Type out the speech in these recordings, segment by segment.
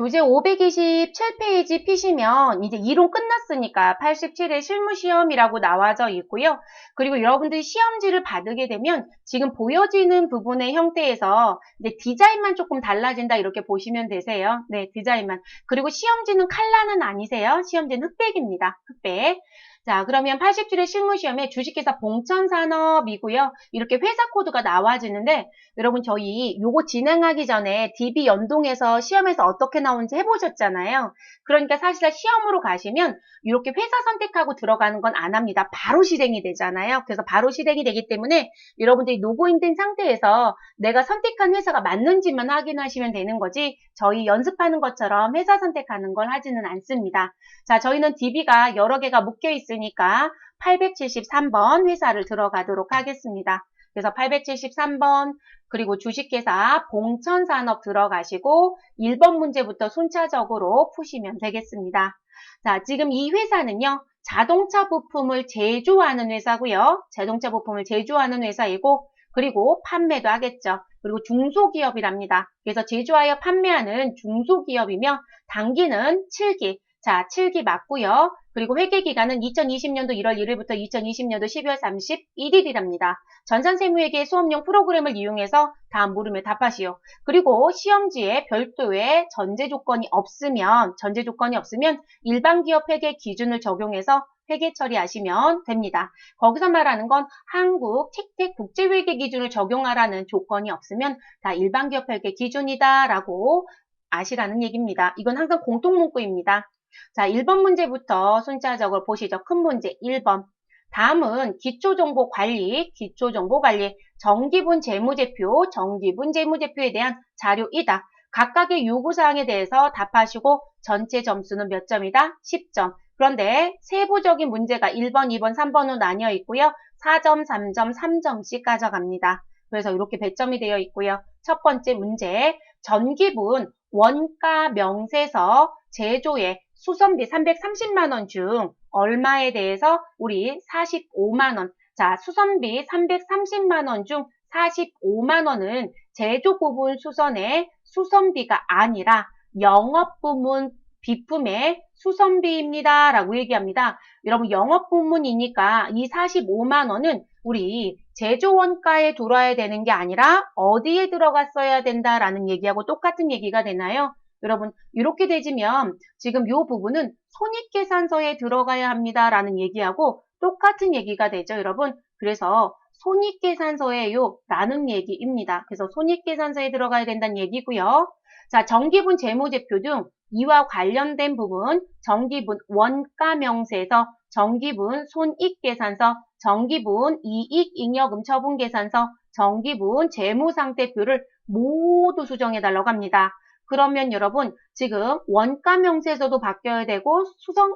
교재 527페이지 피시면 이제 이론 끝났으니까 87의 실무시험이라고 나와져 있고요. 그리고 여러분들이 시험지를 받게 되면 지금 보여지는 부분의 형태에서 이제 디자인만 조금 달라진다 이렇게 보시면 되세요. 네, 디자인만. 그리고 시험지는 칼라는 아니세요. 시험지는 흑백입니다. 흑백. 자, 그러면 87의 실무시험에 주식회사 봉천산업이고요. 이렇게 회사 코드가 나와지는데 여러분 저희 요거 진행하기 전에 DB 연동해서 시험에서 어떻게 나오는지 해보셨잖아요. 그러니까 사실 시험으로 가시면 이렇게 회사 선택하고 들어가는 건 안 합니다. 바로 실행이 되잖아요. 그래서 바로 실행이 되기 때문에 여러분들이 로그인된 상태에서 내가 선택한 회사가 맞는지만 확인하시면 되는 거지 저희 연습하는 것처럼 회사 선택하는 걸 하지는 않습니다. 자, 저희는 DB가 여러 개가 묶여 있으니까 873번 회사를 들어가도록 하겠습니다. 그래서 873번 그리고 주식회사 봉천산업 들어가시고 1번 문제부터 순차적으로 푸시면 되겠습니다. 자, 지금 이 회사는요. 자동차 부품을 제조하는 회사고요. 자동차 부품을 제조하는 회사이고 그리고 판매도 하겠죠. 그리고 중소기업이랍니다. 그래서 제조하여 판매하는 중소기업이며 단기는 7기. 자, 7기 맞고요. 그리고 회계기간은 2020년도 1월 1일부터 2020년도 12월 31일이랍니다. 전산세무회계 수업용 프로그램을 이용해서 다음 물음에 답하시오. 그리고 시험지에 별도의 전제 조건이 없으면 일반 기업 회계 기준을 적용해서 회계 처리하시면 됩니다. 거기서 말하는 건 한국 틱택 국제회계 기준을 적용하라는 조건이 없으면 다 일반 기업 회계 기준이다라고 아시라는 얘기입니다. 이건 항상 공통문구입니다. 자, 1번 문제부터 순차적으로 보시죠. 큰 문제 1번. 다음은 기초정보관리, 정기분 재무제표, 정기분 재무제표에 대한 자료이다. 각각의 요구사항에 대해서 답하시고 전체 점수는 몇 점이다? 10점. 그런데 세부적인 문제가 1번, 2번, 3번으로 나뉘어 있고요. 4점, 3점, 3점씩 가져갑니다. 그래서 이렇게 배점이 되어 있고요. 첫 번째 문제, 전기분 원가 명세서 제조에 수선비 330만원 중 얼마에 대해서 우리 45만원. 자, 수선비 330만원 중 45만원은 제조 부분 수선의 수선비가 아니라 영업부문 비품의 수선비입니다. 라고 얘기합니다. 여러분 영업부문이니까 이 45만원은 우리 제조원가에 들어와야 되는 게 아니라 어디에 들어갔어야 된다라는 얘기하고 똑같은 얘기가 되나요? 여러분 이렇게 되지면 지금 이 부분은 손익계산서에 들어가야 합니다라는 얘기하고 똑같은 얘기가 되죠. 여러분 그래서 손익계산서에요 라는 얘기입니다. 그래서 손익계산서에 들어가야 된다는 얘기고요. 자, 정기분 재무제표 등 이와 관련된 부분 정기분 원가명세서, 정기분 손익계산서, 정기분 이익잉여금 처분계산서, 정기분 재무상태표를 모두 수정해달라고 합니다. 그러면 여러분 지금 원가명세서도 바뀌어야 되고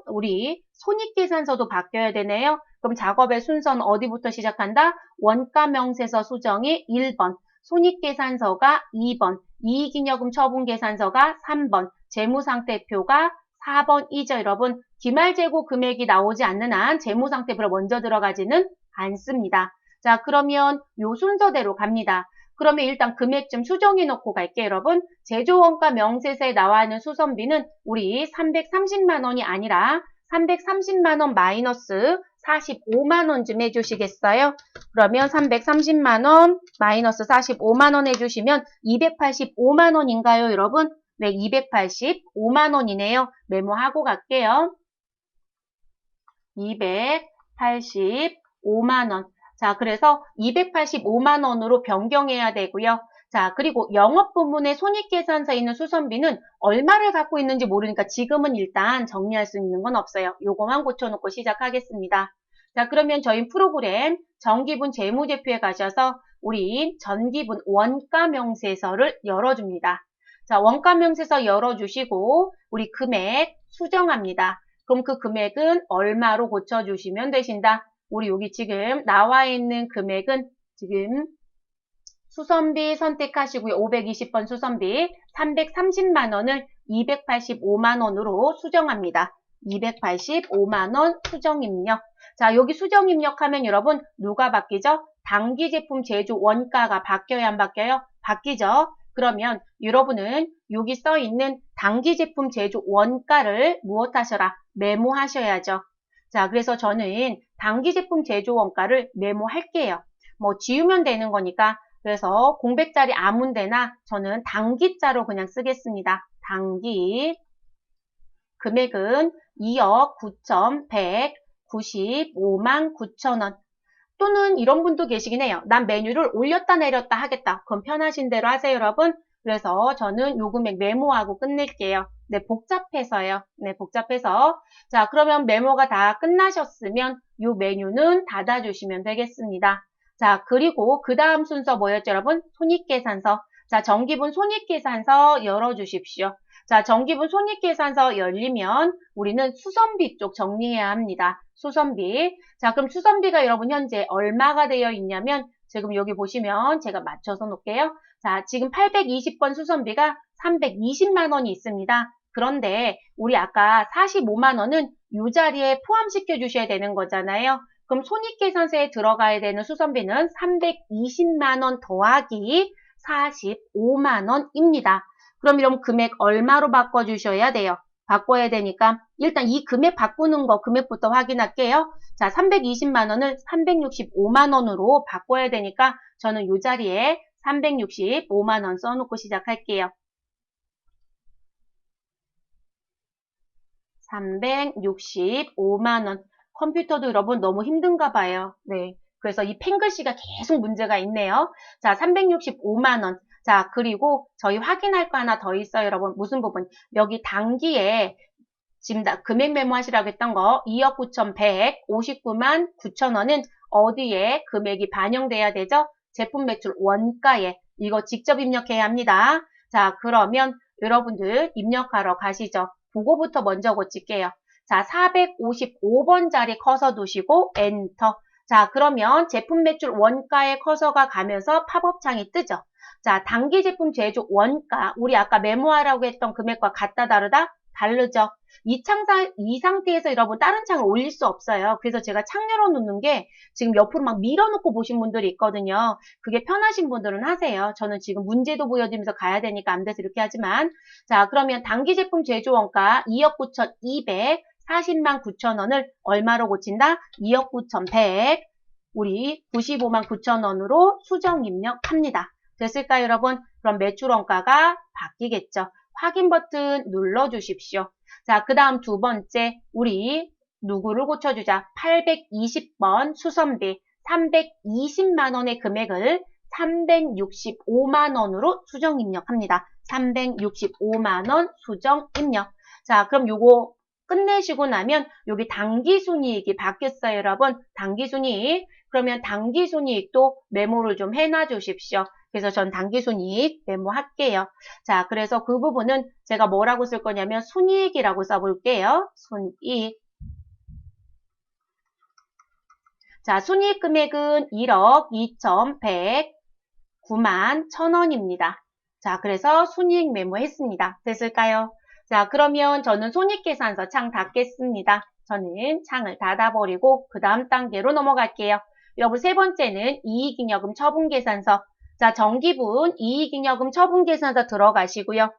우리 손익계산서도 바뀌어야 되네요. 그럼 작업의 순서는 어디부터 시작한다? 원가명세서 수정이 1번, 손익계산서가 2번, 이익잉여금 처분계산서가 3번, 재무상태표가 4번이죠. 여러분 기말재고 금액이 나오지 않는 한 재무상태표로 먼저 들어가지는 않습니다. 자, 그러면 요 순서대로 갑니다. 그러면 일단 금액 좀 수정해 놓고 갈게요, 여러분. 제조원가 명세서에 나와 있는 수선비는 우리 330만 원이 아니라 330만 원 마이너스 45만 원 좀 해주시겠어요? 그러면 330만 원 마이너스 45만 원 해주시면 285만 원인가요, 여러분? 네, 285만 원이네요. 메모하고 갈게요. 285만 원. 자, 그래서 285만 원으로 변경해야 되고요. 자, 그리고 영업부문의 손익계산서에 있는 수선비는 얼마를 갖고 있는지 모르니까 지금은 일단 정리할 수 있는 건 없어요. 요거만 고쳐놓고 시작하겠습니다. 자, 그러면 저희 프로그램 정기분 재무제표에 가셔서 우리 전기분 원가명세서를 열어줍니다. 자, 원가명세서 열어주시고 우리 금액 수정합니다. 그럼 그 금액은 얼마로 고쳐주시면 되신다. 우리 여기 지금 나와 있는 금액은 지금 수선비 선택하시고요. 520번 수선비 330만 원을 285만 원으로 수정합니다. 285만 원 수정 입력. 자, 여기 수정 입력하면 여러분 누가 바뀌죠? 단기 제품 제조 원가가 바뀌어야 안 바뀌어요? 바뀌죠. 그러면 여러분은 여기 써 있는 당기 제품 제조 원가를 무엇하셔라? 메모하셔야죠. 자, 그래서 저는 당기 제품 제조 원가를 메모할게요. 뭐 지우면 되는 거니까. 그래서 공백자리 아무 데나 저는 당기자로 그냥 쓰겠습니다. 당기 금액은 2억 9,195만 9천원. 또는 이런 분도 계시긴 해요. 난 메뉴를 올렸다 내렸다 하겠다. 그럼 편하신 대로 하세요, 여러분. 그래서 저는 요 금액 메모하고 끝낼게요. 네, 복잡해서요. 네, 복잡해서. 자, 그러면 메모가 다 끝나셨으면 요 메뉴는 닫아주시면 되겠습니다. 자, 그리고 그 다음 순서 뭐였죠, 여러분? 손익계산서. 자, 정기분 손익계산서 열어주십시오. 자, 정기분 손익계산서 열리면 우리는 수선비 쪽 정리해야 합니다. 수선비. 자, 그럼 수선비가 여러분 현재 얼마가 되어 있냐면 지금 여기 보시면 제가 맞춰서 놓을게요. 자, 지금 820번 수선비가 320만 원이 있습니다. 그런데 우리 아까 45만 원은 이 자리에 포함시켜 주셔야 되는 거잖아요. 그럼 손익계산서에 들어가야 되는 수선비는 320만 원 더하기 45만 원입니다. 그럼 이런 금액 얼마로 바꿔주셔야 돼요? 바꿔야 되니까 일단 이 금액 바꾸는 거 금액부터 확인할게요. 자, 320만 원을 365만 원으로 바꿔야 되니까 저는 이 자리에 365만 원 써놓고 시작할게요. 365만 원. 컴퓨터도 여러분 너무 힘든가 봐요. 네. 그래서 이 펜글씨가 계속 문제가 있네요. 자, 365만 원. 자, 그리고 저희 확인할 거 하나 더 있어요, 여러분. 무슨 부분? 여기 단기에 지금 금액 메모하시라고 했던 거 2억 9,159만 9천 원은 어디에 금액이 반영돼야 되죠? 제품 매출 원가에. 이거 직접 입력해야 합니다. 자, 그러면 여러분들 입력하러 가시죠. 그거부터 먼저 고칠게요. 자, 455번짜리 커서 두시고 엔터. 자, 그러면 제품 매출 원가에 커서가 가면서 팝업창이 뜨죠. 자, 단기 제품 제조 원가. 우리 아까 메모하라고 했던 금액과 같다 다르다? 다르죠. 이 상태에서 여러분 다른 창을 올릴 수 없어요. 그래서 제가 창 열어놓는 게 지금 옆으로 막 밀어놓고 보신 분들이 있거든요. 그게 편하신 분들은 하세요. 저는 지금 문제도 보여드리면서 가야 되니까 안 돼서 이렇게 하지만 자, 그러면 단기 제품 제조 원가 2억 9,240만 9천 원을 얼마로 고친다? 2억 9,100 우리 95만 9천 원으로 수정 입력합니다. 됐을까요, 여러분? 그럼 매출 원가가 바뀌겠죠. 확인 버튼 눌러주십시오. 자, 그 다음 두 번째, 우리 누구를 고쳐주자? 820번 수선비 320만 원의 금액을 365만 원으로 수정 입력합니다. 365만 원 수정 입력. 자, 그럼 요거 끝내시고 나면 여기 당기순이익이 바뀌었어요, 여러분. 당기순이익. 그러면 당기순이익도 메모를 좀 해놔 주십시오. 그래서 전 당기순이익 메모할게요. 자, 그래서 그 부분은 제가 뭐라고 쓸 거냐면 순이익이라고 써볼게요. 순이익. 자, 순이익 금액은 1억 2,109만 1,000원입니다. 자, 그래서 순이익 메모했습니다. 됐을까요? 자, 그러면 저는 손익계산서 창 닫겠습니다. 저는 창을 닫아버리고 그 다음 단계로 넘어갈게요. 여러분 세 번째는 이익잉여금 처분계산서. 자, 정기분 이익잉여금 처분계산서 들어가시고요.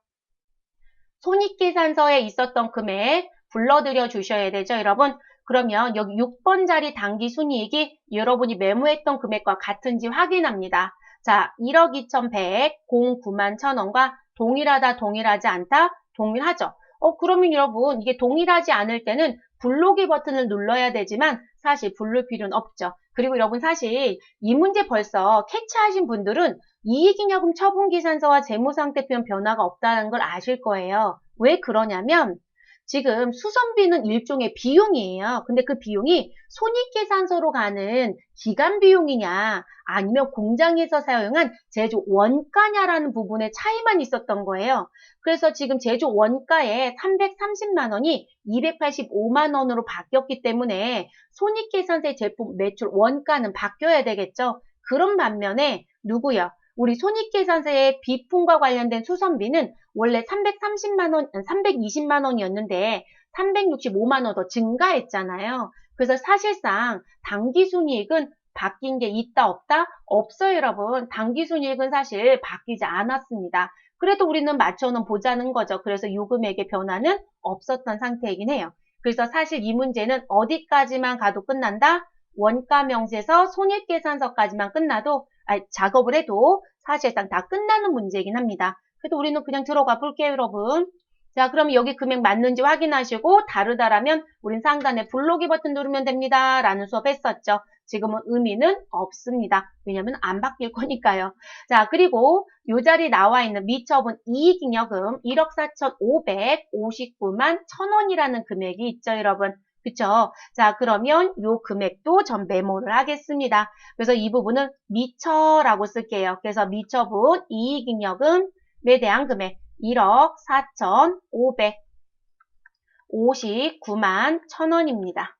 손익계산서에 있었던 금액 불러들여 주셔야 되죠, 여러분. 그러면 여기 6번짜리 당기순이익이 여러분이 메모했던 금액과 같은지 확인합니다. 자, 1억 2,109만 1,000원과 동일하다, 동일하지 않다? 동일하죠. 그러면 여러분 이게 동일하지 않을 때는 불러오기 버튼을 눌러야 되지만 사실 부를 필요는 없죠. 그리고 여러분 사실 이 문제 벌써 캐치하신 분들은 이익잉여금 처분계산서와 재무상태표현 변화가 없다는 걸 아실 거예요. 왜 그러냐면 지금 수선비는 일종의 비용이에요. 근데 그 비용이 손익계산서로 가는 기간 비용이냐 아니면 공장에서 사용한 제조 원가냐라는 부분의 차이만 있었던 거예요. 그래서 지금 제조 원가에 330만 원이 285만 원으로 바뀌었기 때문에 손익계산서의 제품 매출 원가는 바뀌어야 되겠죠. 그런 반면에 누구요? 우리 손익계산서의 비품과 관련된 수선비는 원래 330만 원, 320만 원이었는데 365만 원 더 증가했잖아요. 그래서 사실상 당기순이익은 바뀐 게 있다 없다? 없어요, 여러분. 당기순이익은 사실 바뀌지 않았습니다. 그래도 우리는 맞춰는 보자는 거죠. 그래서 요 금액의 변화는 없었던 상태이긴 해요. 그래서 사실 이 문제는 어디까지만 가도 끝난다? 원가 명세서 손익계산서까지만 끝나도 작업을 해도 사실상 다 끝나는 문제이긴 합니다. 그래도 우리는 그냥 들어가 볼게요, 여러분. 자, 그럼 여기 금액 맞는지 확인하시고 다르다라면 우린 상단에 불러오기 버튼 누르면 됩니다. 라는 수업 했었죠. 지금은 의미는 없습니다. 왜냐면 안 바뀔 거니까요. 자, 그리고 이 자리 나와 있는 미처분 이익잉여금 1억 4,559만 1,000원이라는 금액이 있죠, 여러분. 그쵸? 자, 그러면 이 금액도 전 메모를 하겠습니다. 그래서 이 부분은 미처라고 쓸게요. 그래서 미처분 이익잉여금에 대한 금액 1억 4,559만 1,000원입니다.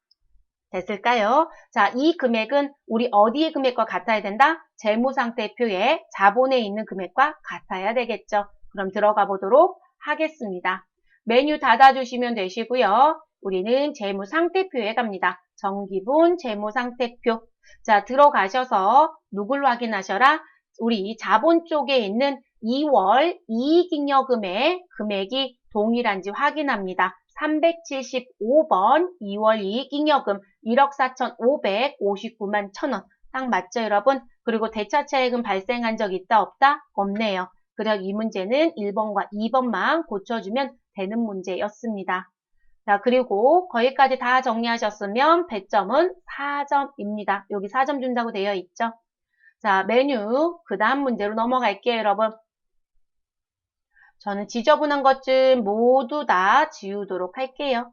됐을까요? 자, 이 금액은 우리 어디의 금액과 같아야 된다? 재무상태표에 자본에 있는 금액과 같아야 되겠죠. 그럼 들어가 보도록 하겠습니다. 메뉴 닫아주시면 되시고요. 우리는 재무상태표에 갑니다. 정기분 재무상태표. 자, 들어가셔서 누굴 확인하셔라? 우리 자본 쪽에 있는 2월 이익잉여금의 금액이 동일한지 확인합니다. 375번 2월 이익잉여금 1억 4,559만 1,000원. 딱 맞죠, 여러분? 그리고 대차차액은 발생한 적 있다, 없다? 없네요. 그래서 이 문제는 1번과 2번만 고쳐주면 되는 문제였습니다. 자, 그리고 거기까지 다 정리하셨으면 배점은 4점입니다. 여기 4점 준다고 되어 있죠? 자, 메뉴, 그 다음 문제로 넘어갈게요, 여러분. 저는 지저분한 것 좀 모두 다 지우도록 할게요.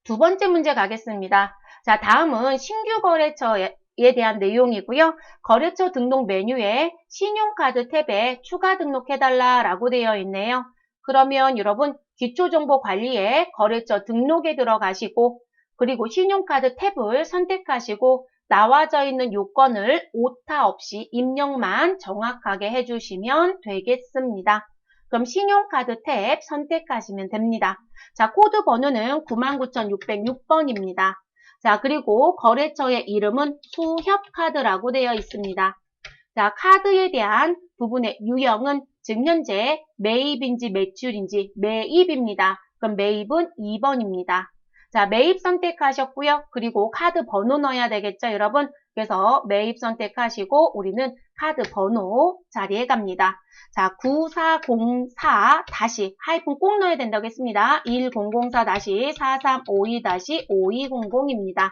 두 번째 문제 가겠습니다. 자, 다음은 신규 거래처에 대한 내용이고요. 거래처 등록 메뉴에 신용카드 탭에 추가 등록해달라라고 되어 있네요. 그러면 여러분 기초정보관리에 거래처 등록에 들어가시고 그리고 신용카드 탭을 선택하시고 나와져 있는 요건을 오타 없이 입력만 정확하게 해주시면 되겠습니다. 그럼 신용카드 탭 선택하시면 됩니다. 자, 코드 번호는 99,606번입니다. 자, 그리고 거래처의 이름은 수협카드라고 되어 있습니다. 자, 카드에 대한 부분의 유형은 지금 현재 매입인지 매출인지 매입입니다. 그럼 매입은 2번입니다. 자, 매입 선택하셨고요. 그리고 카드 번호 넣어야 되겠죠, 여러분? 그래서 매입 선택하시고 우리는 카드 번호 자리에 갑니다. 자, 9404 다시 하이픈 꼭 넣어야 된다고 했습니다. 1004-4352-5200입니다.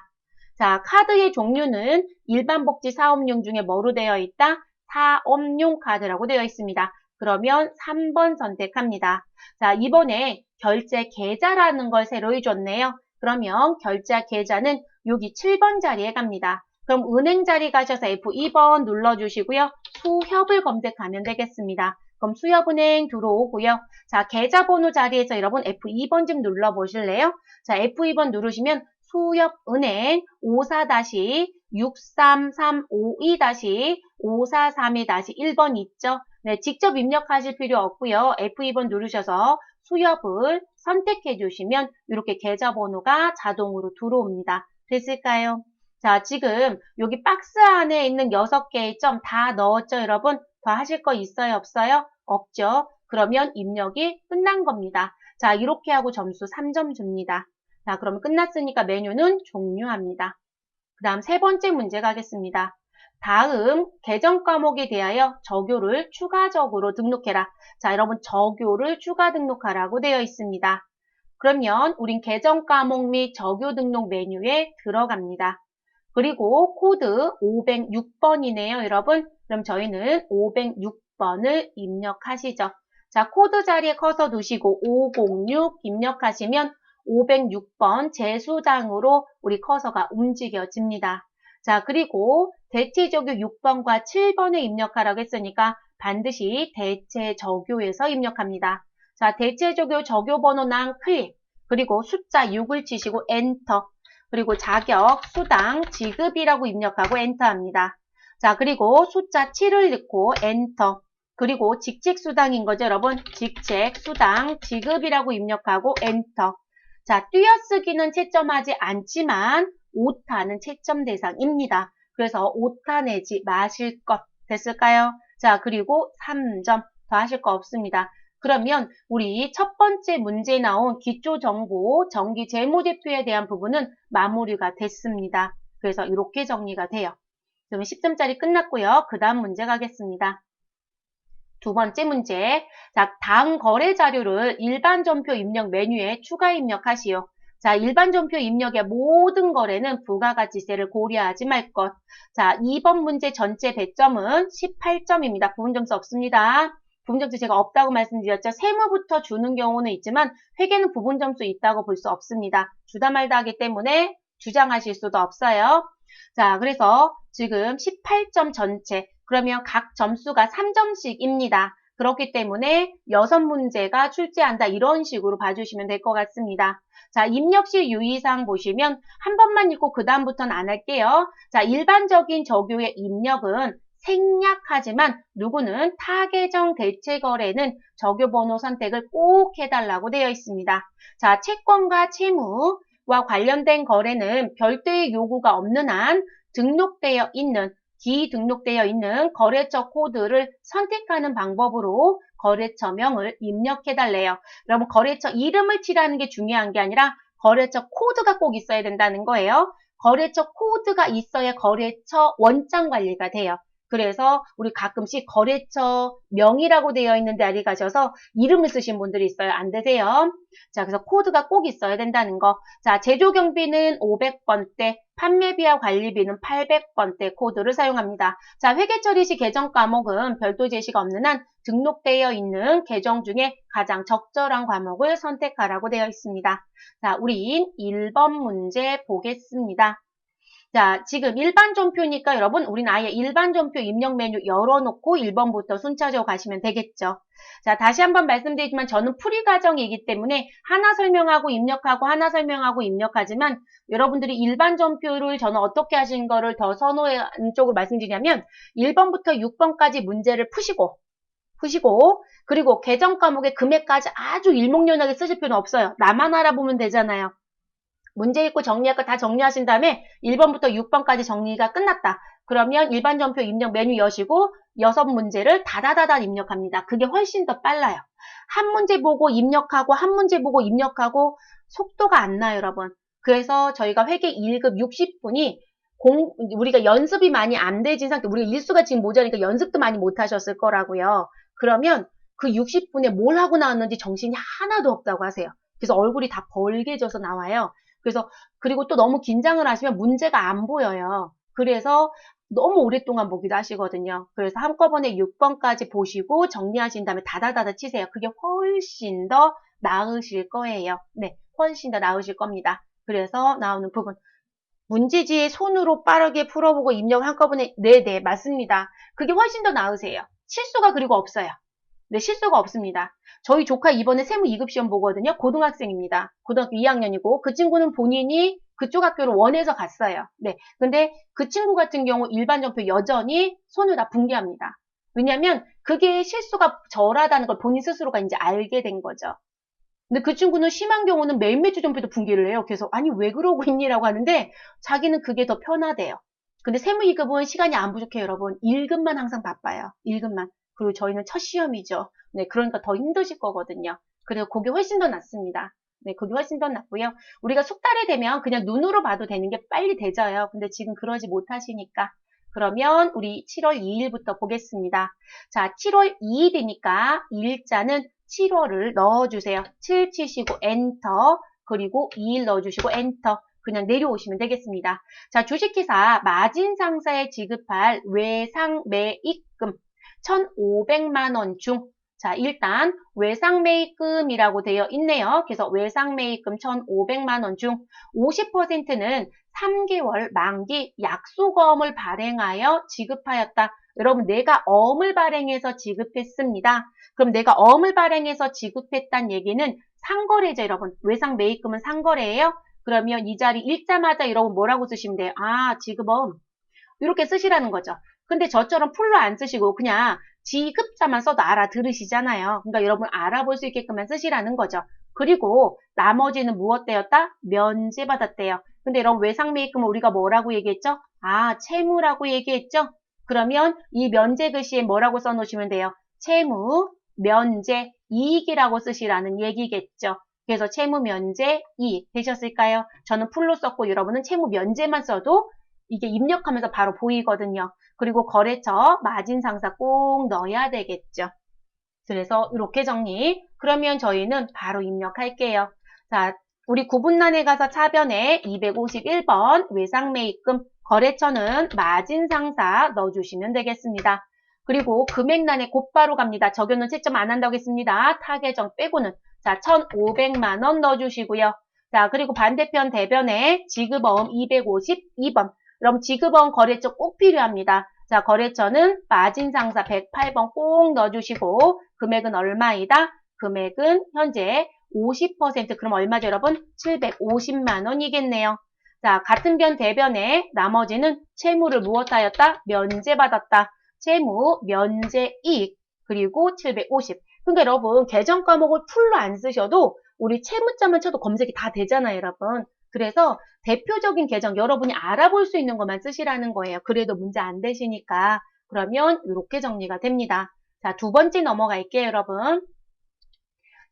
자, 카드의 종류는 일반복지 사업용 중에 뭐로 되어 있다? 사업용 카드라고 되어 있습니다. 그러면 3번 선택합니다. 자, 이번에 결제 계좌라는 걸 새로 해줬네요. 그러면 결제 계좌는 여기 7번 자리에 갑니다. 그럼 은행 자리 가셔서 F2번 눌러주시고요. 수협을 검색하면 되겠습니다. 그럼 수협은행 들어오고요. 자, 계좌번호 자리에서 여러분 F2번 좀 눌러보실래요? 자, F2번 누르시면 수협은행 54-63352-543-1번 있죠? 네, 직접 입력하실 필요 없고요. F2번 누르셔서 수협을 선택해 주시면 이렇게 계좌번호가 자동으로 들어옵니다. 됐을까요? 자, 지금 여기 박스 안에 있는 6개의 점 다 넣었죠, 여러분? 더 하실 거 있어요, 없어요? 없죠? 그러면 입력이 끝난 겁니다. 자, 이렇게 하고 점수 3점 줍니다. 자, 그러면 끝났으니까 메뉴는 종료합니다. 그 다음 세 번째 문제 가겠습니다. 다음 계정 과목에 대하여 저교를 추가적으로 등록해라. 자, 여러분 저교를 추가 등록하라고 되어 있습니다. 그러면 우린 계정 과목 및 저교 등록 메뉴에 들어갑니다. 그리고 코드 506번이네요, 여러분. 그럼 저희는 506번을 입력하시죠. 자, 코드 자리에 커서 두시고 506 입력하시면 506번 재수장으로 우리 커서가 움직여집니다. 자, 그리고 대체적요 6번과 7번을 입력하라고 했으니까 반드시 대체적요에서 입력합니다. 자, 대체적요 적요번호랑 클릭, 그리고 숫자 6을 치시고 엔터, 그리고 자격, 수당, 지급이라고 입력하고 엔터합니다. 자, 그리고 숫자 7을 넣고 엔터, 그리고 직책수당인 거죠, 여러분? 직책수당, 지급이라고 입력하고 엔터. 자, 띄어쓰기는 채점하지 않지만 오타는 채점 대상입니다. 그래서 오타 내지 마실 것 됐을까요? 자, 그리고 3점 더 하실 거 없습니다. 그러면 우리 첫 번째 문제에 나온 기초정보, 정기 재무제표에 대한 부분은 마무리가 됐습니다. 그래서 이렇게 정리가 돼요. 그러면 10점짜리 끝났고요. 그 다음 문제 가겠습니다. 두 번째 문제. 자, 당 거래 자료를 일반 전표 입력 메뉴에 추가 입력하시오. 자, 일반 전표 입력의 모든 거래는 부가가치세를 고려하지 말 것. 자, 2번 문제 전체 배점은 18점입니다. 부분점수 없습니다. 부분점수 제가 없다고 말씀드렸죠. 세무부터 주는 경우는 있지만 회계는 부분점수 있다고 볼 수 없습니다. 주다 말다 하기 때문에 주장하실 수도 없어요. 자, 그래서 지금 18점 전체, 그러면 각 점수가 3점씩입니다. 그렇기 때문에 6문제가 출제한다. 이런 식으로 봐주시면 될 것 같습니다. 자, 입력시 유의사항 보시면 한 번만 읽고 그 다음부터는 안 할게요. 자, 일반적인 적용의 입력은 생략하지만 누구는 타계정 대체거래는 적요번호 선택을 꼭 해달라고 되어 있습니다. 자, 채권과 채무와 관련된 거래는 별도의 요구가 없는 한 등록되어 있는 기등록되어 있는 거래처 코드를 선택하는 방법으로 거래처명을 입력해달래요. 여러분 거래처 이름을 칠하는 게 중요한 게 아니라 거래처 코드가 꼭 있어야 된다는 거예요. 거래처 코드가 있어야 거래처 원장 관리가 돼요. 그래서 우리 가끔씩 거래처 명이라고 되어 있는데 아리 가셔서 이름을 쓰신 분들이 있어요. 안 되세요. 자, 그래서 코드가 꼭 있어야 된다는 거. 자, 제조경비는 500번대, 판매비와 관리비는 800번대 코드를 사용합니다. 자, 회계처리 시 계정 과목은 별도 제시가 없는 한 등록되어 있는 계정 중에 가장 적절한 과목을 선택하라고 되어 있습니다. 자, 우리 1번 문제 보겠습니다. 자, 지금 일반 전표니까 여러분, 우린 아예 일반 전표 입력 메뉴 열어놓고 1번부터 순차적으로 가시면 되겠죠. 자, 다시 한번 말씀드리지만 저는 풀이 과정이기 때문에 하나 설명하고 입력하고 하나 설명하고 입력하지만 여러분들이 일반 전표를 저는 어떻게 하시는 거를 더 선호하는 쪽으로 말씀드리냐면 1번부터 6번까지 문제를 푸시고 그리고 계정 과목의 금액까지 아주 일목요연하게 쓰실 필요는 없어요. 나만 알아보면 되잖아요. 문제 읽고 정리할 거 다 정리하신 다음에 1번부터 6번까지 정리가 끝났다. 그러면 일반 전표 입력 메뉴 여시고 6문제를 다다다다 입력합니다. 그게 훨씬 더 빨라요. 한 문제 보고 입력하고 한 문제 보고 입력하고 속도가 안 나요, 여러분. 그래서 저희가 회계 1급 60분이 우리가 연습이 많이 안 되진 상태, 우리가 일수가 지금 모자니까 연습도 많이 못 하셨을 거라고요. 그러면 그 60분에 뭘 하고 나왔는지 정신이 하나도 없다고 하세요. 그래서 얼굴이 다 벌개져서 나와요. 그리고 또 너무 긴장을 하시면 문제가 안 보여요. 그래서 너무 오랫동안 보기도 하시거든요. 그래서 한꺼번에 6번까지 보시고 정리하신 다음에 다다다다 치세요. 그게 훨씬 더 나으실 거예요. 네, 훨씬 더 나으실 겁니다. 그래서 나오는 부분. 문제지에 손으로 빠르게 풀어보고 입력 한꺼번에 네네 맞습니다. 그게 훨씬 더 나으세요. 실수가 그리고 없어요. 네, 실수가 없습니다. 저희 조카 이번에 세무 2급 시험 보거든요. 고등학생입니다. 고등학교 2학년이고 그 친구는 본인이 그쪽 학교를 원해서 갔어요. 네, 근데 그 친구 같은 경우 일반 전표 여전히 손을 다 붕괴합니다. 왜냐하면 그게 실수가 덜하다는 걸 본인 스스로가 이제 알게 된 거죠. 근데 그 친구는 심한 경우는 매일매주 전표도 붕괴를 해요. 그래서 아니 왜 그러고 있니라고 하는데 자기는 그게 더 편하대요. 근데 세무 2급은 시간이 안 부족해요, 여러분. 1급만 항상 바빠요. 1급만. 그리고 저희는 첫 시험이죠. 네, 그러니까 더 힘드실 거거든요. 그래서 그게 훨씬 더 낫습니다. 네, 그게 훨씬 더 낫고요. 우리가 숙달이 되면 그냥 눈으로 봐도 되는 게 빨리 되져요. 근데 지금 그러지 못하시니까. 그러면 우리 7월 2일부터 보겠습니다. 자, 7월 2일이니까 2일자는 7월을 넣어주세요. 7 치시고 엔터, 그리고 2일 넣어주시고 엔터. 그냥 내려오시면 되겠습니다. 자, 주식회사 마진상사에 지급할 외상매입금 1,500만 원 중, 자, 일단 외상매입금이라고 되어 있네요. 그래서 외상매입금 1,500만 원 중 50%는 3개월 만기 약속어음을 발행하여 지급하였다. 여러분, 내가 어음을 발행해서 지급했습니다. 그럼 내가 어음을 발행해서 지급했다는 얘기는 상거래죠, 여러분. 외상매입금은 상거래예요. 그러면 이 자리 읽자마자 여러분 뭐라고 쓰시면 돼요? 아, 지급어음. 이렇게 쓰시라는 거죠. 근데 저처럼 풀로 안 쓰시고 그냥 지급자만 써도 알아들으시잖아요. 그러니까 여러분 알아볼 수 있게끔만 쓰시라는 거죠. 그리고 나머지는 무엇 되었다? 면제받았대요. 근데 여러분 외상매입금은 우리가 뭐라고 얘기했죠? 아, 채무라고 얘기했죠? 그러면 이 면제 글씨에 뭐라고 써놓으시면 돼요? 채무, 면제, 이익이라고 쓰시라는 얘기겠죠. 그래서 채무, 면제, 이익 되셨을까요? 저는 풀로 썼고 여러분은 채무, 면제만 써도 이게 입력하면서 바로 보이거든요. 그리고 거래처, 마진상사 꼭 넣어야 되겠죠. 그래서 이렇게 정리. 그러면 저희는 바로 입력할게요. 자, 우리 구분란에 가서 차변에 251번 외상매입금 거래처는 마진상사 넣어주시면 되겠습니다. 그리고 금액란에 곧바로 갑니다. 적용은 채점 안 한다고 했습니다. 타계정 빼고는. 자, 1,500만 원 넣어주시고요. 자, 그리고 반대편 대변에 지급어음 252번. 그럼 지급어음 거래처 꼭 필요합니다. 자, 거래처는 마진상사 108번 꼭 넣어주시고 금액은 얼마이다? 금액은 현재 50% 그럼 얼마죠 여러분? 750만 원이겠네요. 자, 같은 변 대변에 나머지는 채무를 무엇하였다? 면제받았다. 채무, 면제, 이익 그리고 750. 그러니까 여러분 계정 과목을 풀로 안 쓰셔도 우리 채무자만 쳐도 검색이 다 되잖아요 여러분. 그래서 대표적인 계정 여러분이 알아볼 수 있는 것만 쓰시라는 거예요. 그래도 문제 안 되시니까. 그러면 이렇게 정리가 됩니다. 자, 두 번째 넘어갈게요, 여러분.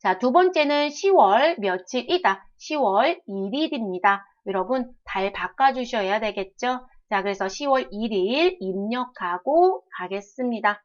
자, 두 번째는 10월 며칠이다. 10월 1일입니다. 여러분, 달 바꿔주셔야 되겠죠? 자, 그래서 10월 1일 입력하고 가겠습니다.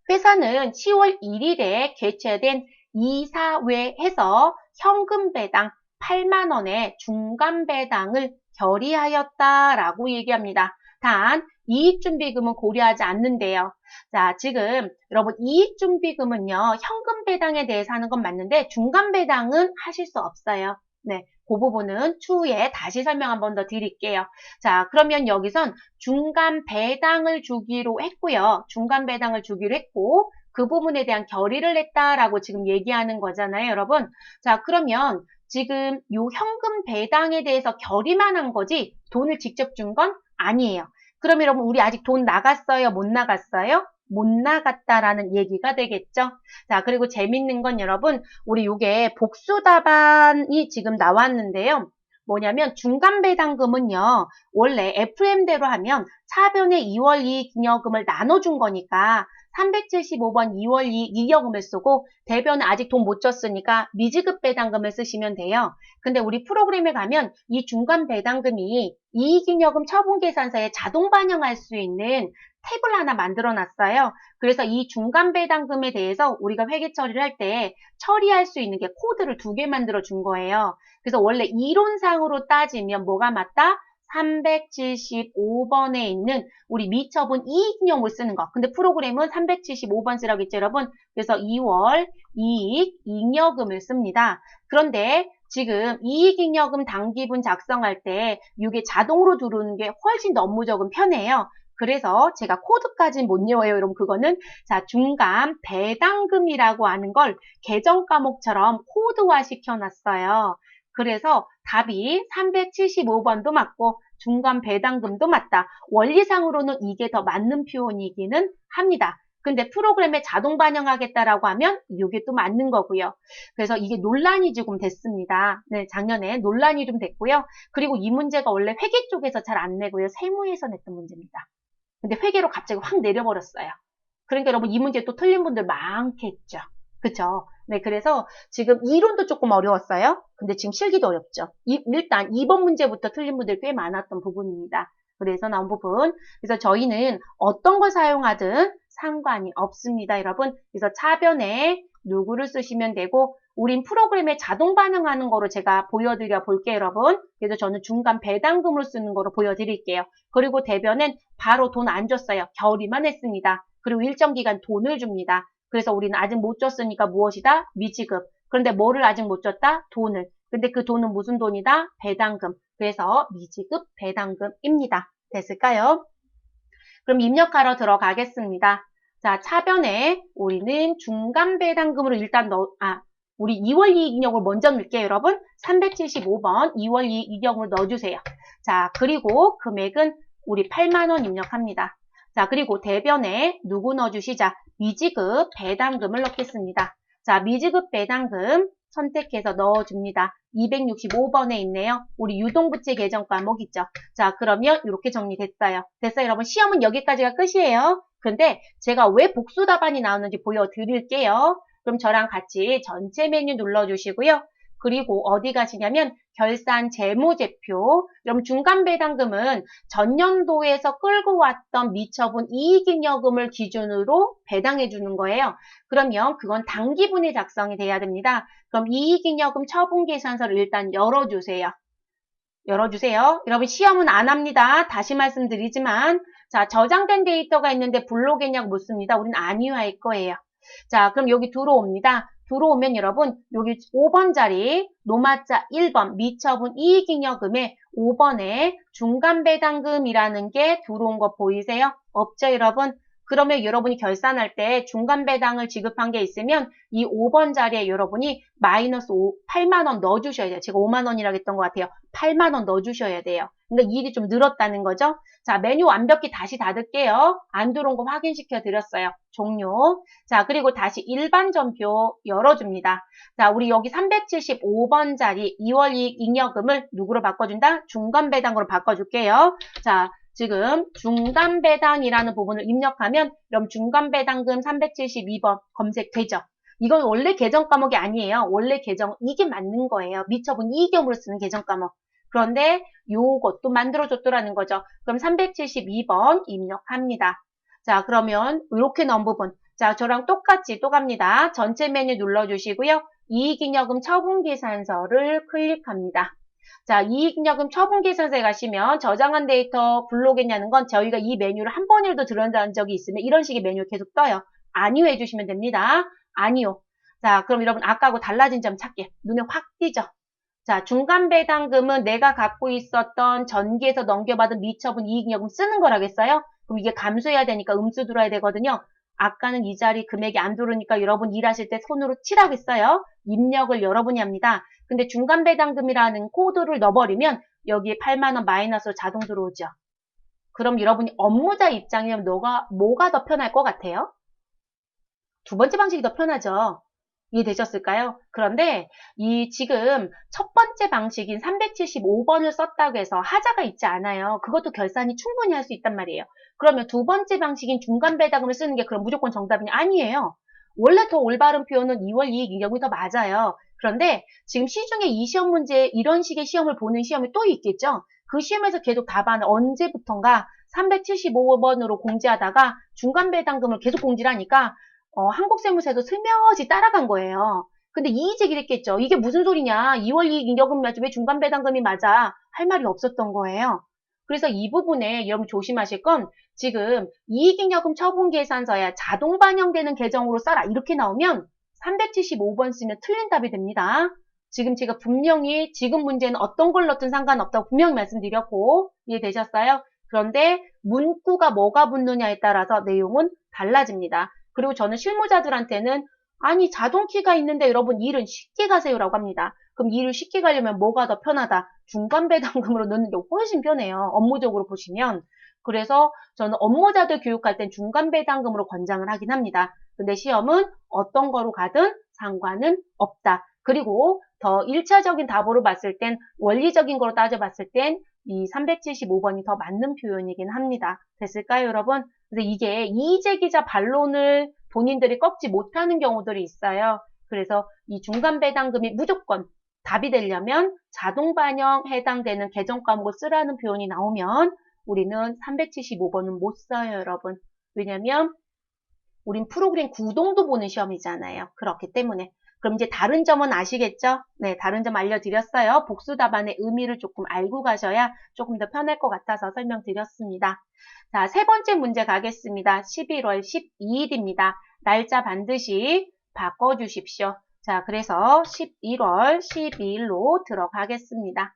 회사는 10월 1일에 개최된 이사회에서 현금 배당 8만 원의 중간 배당을 결의하였다라고 얘기합니다. 단 이익준비금은 고려하지 않는데요. 자, 지금 여러분 이익준비금은요. 현금 배당에 대해서 하는 건 맞는데 중간 배당은 하실 수 없어요. 네, 그 부분은 추후에 다시 설명 한 번 더 드릴게요. 자, 그러면 여기선 중간 배당을 주기로 했고요. 중간 배당을 주기로 했고 그 부분에 대한 결의를 했다라고 지금 얘기하는 거잖아요, 여러분. 자, 그러면 지금 요 현금 배당에 대해서 결의만 한 거지 돈을 직접 준 건 아니에요. 그럼 여러분 우리 아직 돈 나갔어요? 못 나갔어요? 못 나갔다라는 얘기가 되겠죠. 자, 그리고 재밌는 건 여러분 우리 요게 복수 답안이 지금 나왔는데요. 뭐냐면 중간 배당금은요. 원래 FM대로 하면 차변의 2월 이익 잉여금을 나눠준 거니까 375번 2월 이익 잉여금을 쓰고 대변은 아직 돈 못 줬으니까 미지급 배당금을 쓰시면 돼요. 근데 우리 프로그램에 가면 이 중간 배당금이 이익잉여금 처분계산서에 자동 반영할 수 있는 탭을 하나 만들어 놨어요. 그래서 이 중간 배당금에 대해서 우리가 회계 처리를 할 때 처리할 수 있는 게 코드를 2개 만들어 준 거예요. 그래서 원래 이론상으로 따지면 뭐가 맞다? 375번에 있는 우리 미처분 이익잉여금을 쓰는 거. 근데 프로그램은 375번 쓰라고 했죠, 여러분. 그래서 2월 이익 잉여금을 씁니다. 그런데 지금 이익잉여금 당기분 작성할 때 이게 자동으로 들어오는 게 훨씬 더 업무적인 편해요. 그래서 제가 코드까지는 못 외워요. 여러분 그거는 자 중간 배당금이라고 하는 걸 계정 과목처럼 코드화 시켜놨어요. 그래서 답이 375번도 맞고 중간 배당금도 맞다. 원리상으로는 이게 더 맞는 표현이기는 합니다. 근데 프로그램에 자동 반영하겠다라고 하면 이게 또 맞는 거고요. 그래서 이게 논란이 조금 됐습니다. 네, 작년에 논란이 좀 됐고요. 그리고 이 문제가 원래 회계 쪽에서 잘 안 내고요. 세무에서 냈던 문제입니다. 근데 회계로 갑자기 확 내려버렸어요. 그러니까 여러분 이 문제 또 틀린 분들 많겠죠. 그쵸? 네, 그래서 지금 이론도 조금 어려웠어요. 근데 지금 실기도 어렵죠. 일단 2번 문제부터 틀린 분들이 꽤 많았던 부분입니다. 그래서 나온 부분. 그래서 저희는 어떤 걸 사용하든 상관이 없습니다, 여러분. 그래서 차변에 누구를 쓰시면 되고 우린 프로그램에 자동 반영하는 거로 제가 보여드려 볼게요, 여러분. 그래서 저는 중간 배당금으로 쓰는 거로 보여드릴게요. 그리고 대변은 바로 돈 안 줬어요. 결의만 했습니다. 그리고 일정 기간 돈을 줍니다. 그래서 우리는 아직 못 줬으니까 무엇이다? 미지급. 그런데 뭐를 아직 못 줬다? 돈을. 근데 그 돈은 무슨 돈이다? 배당금. 그래서 미지급 배당금입니다. 됐을까요? 그럼 입력하러 들어가겠습니다. 자, 차변에 우리는 중간 배당금으로 일단 우리 2월 이익 잉여금을 먼저 넣을게요, 여러분. 375번 2월 이익 잉여금을 넣어주세요. 자, 그리고 금액은 우리 8만 원 입력합니다. 자, 그리고 대변에 누구 넣어주시자. 미지급 배당금을 넣겠습니다. 자, 미지급 배당금 선택해서 넣어줍니다. 265번에 있네요. 우리 유동부채 계정 과목 있죠. 자, 그러면 이렇게 정리됐어요. 됐어요, 여러분. 시험은 여기까지가 끝이에요. 근데 제가 왜 복수 답안이 나오는지 보여드릴게요. 그럼 저랑 같이 전체 메뉴 눌러주시고요. 그리고 어디 가시냐면 결산 재무제표. 그럼 중간배당금은 전년도에서 끌고 왔던 미처분 이익잉여금을 기준으로 배당해 주는 거예요. 그러면 그건 당기분이 작성이 돼야 됩니다. 그럼 이익잉여금 처분계산서를 일단 열어주세요. 열어주세요. 여러분 시험은 안 합니다. 다시 말씀드리지만 자, 저장된 데이터가 있는데 불러오겠냐고 묻습니다. 우린 아니요 할 거예요. 자, 그럼 여기 들어옵니다. 들어오면 여러분 여기 5번 자리 노마자 1번 미처분 이익잉여금에 5번에 중간배당금이라는 게 들어온 거 보이세요? 없죠 여러분? 그러면 여러분이 결산할 때 중간배당을 지급한 게 있으면 이 5번 자리에 여러분이 마이너스 8만 원 넣어주셔야 돼요. 제가 5만 원이라고 했던 것 같아요. 8만 원 넣어주셔야 돼요. 그러니까 일이 좀 늘었다는 거죠. 자, 메뉴 완벽히 다시 닫을게요. 안 들어온 거 확인시켜 드렸어요. 종료. 자, 그리고 다시 일반 전표 열어줍니다. 자, 우리 여기 375번 자리 2월 이익 잉여금을 누구로 바꿔준다? 중간배당으로 바꿔줄게요. 자, 지금 중간배당이라는 부분을 입력하면 그럼 중간배당금 372번 검색되죠. 이건 원래 계정 과목이 아니에요. 원래 계정 이게 맞는 거예요. 미처분 이익금으로 쓰는 계정 과목. 그런데 요것도 만들어줬더라는 거죠. 그럼 372번 입력합니다. 자, 그러면 이렇게 넣은 부분. 자, 저랑 똑같이 또 갑니다. 전체 메뉴 눌러주시고요. 이익잉여금 처분계산서를 클릭합니다. 자, 이익잉여금 처분계산서에 가시면 저장한 데이터 불러오겠냐는 건 저희가 이 메뉴를 한 번이라도 들어간 적이 있으면 이런 식의 메뉴 계속 떠요. 아니요 해주시면 됩니다. 아니요. 자, 그럼 여러분 아까하고 달라진 점 찾기. 눈에 확 띄죠? 자, 중간배당금은 내가 갖고 있었던 전기에서 넘겨받은 미처분 이익잉여금 쓰는 거라겠어요? 그럼 이게 감소해야 되니까 음수 들어야 되거든요. 아까는 이 자리 금액이 안 들어오니까 여러분 일하실 때 손으로 치라고 했어요. 입력을 여러분이 합니다. 근데 중간배당금이라는 코드를 넣어버리면 여기에 8만 원 마이너스로 자동 들어오죠. 그럼 여러분이 업무자 입장이면 뭐가 더 편할 것 같아요? 두 번째 방식이 더 편하죠. 이해되셨을까요? 그런데 이 지금 첫 번째 방식인 375번을 썼다고 해서 하자가 있지 않아요. 그것도 결산이 충분히 할 수 있단 말이에요. 그러면 두 번째 방식인 중간배당금을 쓰는 게 그럼 무조건 정답이냐? 아니에요. 원래 더 올바른 표현은 2월 이익 잉여금이 더 맞아요. 그런데 지금 시중에 이 시험 문제 이런 식의 시험을 보는 시험이 또 있겠죠? 그 시험에서 계속 답안을 언제부턴가 375번으로 공지하다가 중간배당금을 계속 공지를 하니까 한국세무서에도 슬며시 따라간 거예요. 근데 이의제기를 했겠죠. 이게 무슨 소리냐. 2월 이익 잉여금 맞지 왜 중간배당금이 맞아. 할 말이 없었던 거예요. 그래서 이 부분에 여러분 조심하실 건 지금 이익잉여금 처분계산서야 자동 반영되는 계정으로 써라. 이렇게 나오면 375번 쓰면 틀린 답이 됩니다. 지금 제가 분명히 지금 문제는 어떤 걸 넣든 상관없다고 분명히 말씀드렸고 이해되셨어요? 그런데 문구가 뭐가 붙느냐에 따라서 내용은 달라집니다. 그리고 저는 실무자들한테는 아니 자동키가 있는데 여러분 일은 쉽게 가세요라고 합니다. 그럼 일을 쉽게 가려면 뭐가 더 편하다? 중간배당금으로 넣는 게 훨씬 편해요. 업무적으로 보시면. 그래서 저는 업무자들 교육할 땐 중간배당금으로 권장을 하긴 합니다. 근데 시험은 어떤 거로 가든 상관은 없다. 그리고 더 1차적인 답으로 봤을 땐 원리적인 거로 따져봤을 땐 이 375번이 더 맞는 표현이긴 합니다. 됐을까요, 여러분? 근데 이게 이의제 기자 반론을 본인들이 꺾지 못하는 경우들이 있어요. 그래서 이 중간배당금이 무조건 답이 되려면 자동 반영 해당되는 계정 과목을 쓰라는 표현이 나오면 우리는 375번은 못 써요, 여러분. 왜냐면 우린 프로그램 구동도 보는 시험이잖아요. 그렇기 때문에. 그럼 이제 다른 점은 아시겠죠? 네, 다른 점 알려드렸어요. 복수 답안의 의미를 조금 알고 가셔야 조금 더 편할 것 같아서 설명드렸습니다. 자, 세 번째 문제 가겠습니다. 11월 12일입니다. 날짜 반드시 바꿔주십시오. 자, 그래서 11월 12일로 들어가겠습니다.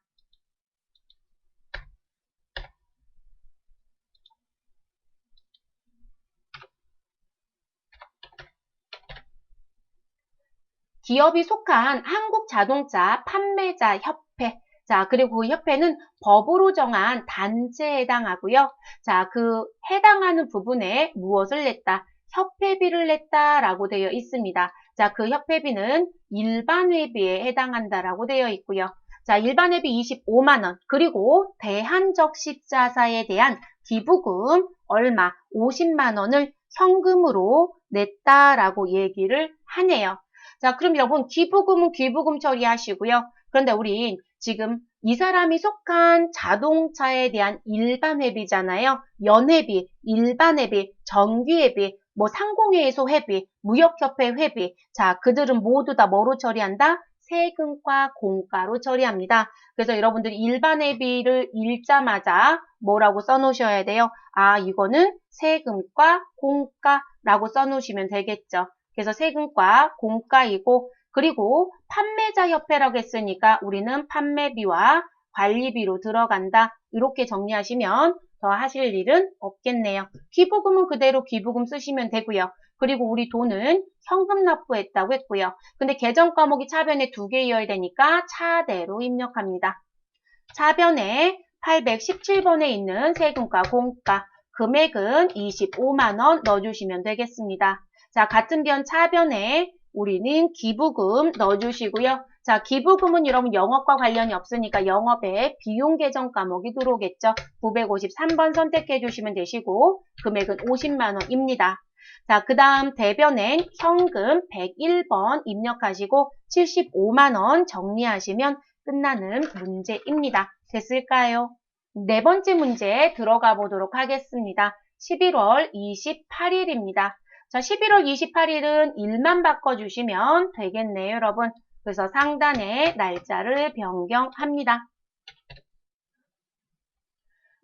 기업이 속한 한국자동차 판매자 협회. 자, 그리고 그 협회는 법으로 정한 단체에 해당하고요. 자, 그 해당하는 부분에 무엇을 냈다? 협회비를 냈다라고 되어 있습니다. 자, 그 협회비는 일반 회비에 해당한다라고 되어 있고요. 자, 일반 회비 25만 원, 그리고 대한적십자사에 대한 기부금 얼마? 50만 원을 현금으로 냈다라고 얘기를 하네요. 자, 그럼 여러분 기부금은 기부금 처리하시고요. 그런데 우린 지금 이 사람이 속한 자동차에 대한 일반 회비잖아요. 연회비, 일반 회비, 정기회비, 뭐 상공회의소 회비, 무역협회 회비. 자, 그들은 모두 다 뭐로 처리한다? 세금과 공가로 처리합니다. 그래서 여러분들이 일반 회비를 읽자마자 뭐라고 써놓으셔야 돼요? 아, 이거는 세금과 공가라고 써놓으시면 되겠죠. 그래서 세금과 공가이고, 그리고 판매자 협회라고 했으니까 우리는 판매비와 관리비로 들어간다. 이렇게 정리하시면 더 하실 일은 없겠네요. 기부금은 그대로 기부금 쓰시면 되고요. 그리고 우리 돈은 현금 납부했다고 했고요. 근데 계정 과목이 차변에 2개여야 되니까 차대로 입력합니다. 차변에 817번에 있는 세금과 공가, 금액은 25만 원 넣어주시면 되겠습니다. 자, 같은 변 차변에 우리는 기부금 넣어주시고요. 자, 기부금은 여러분 영업과 관련이 없으니까 영업에 비용 계정 과목이 들어오겠죠. 953번 선택해 주시면 되시고 금액은 50만 원입니다. 자, 그 다음 대변엔 현금 101번 입력하시고 75만 원 정리하시면 끝나는 문제입니다. 됐을까요? 네 번째 문제 들어가 보도록 하겠습니다. 11월 28일입니다. 자, 11월 28일은 일만 바꿔주시면 되겠네요, 여러분. 그래서 상단에 날짜를 변경합니다.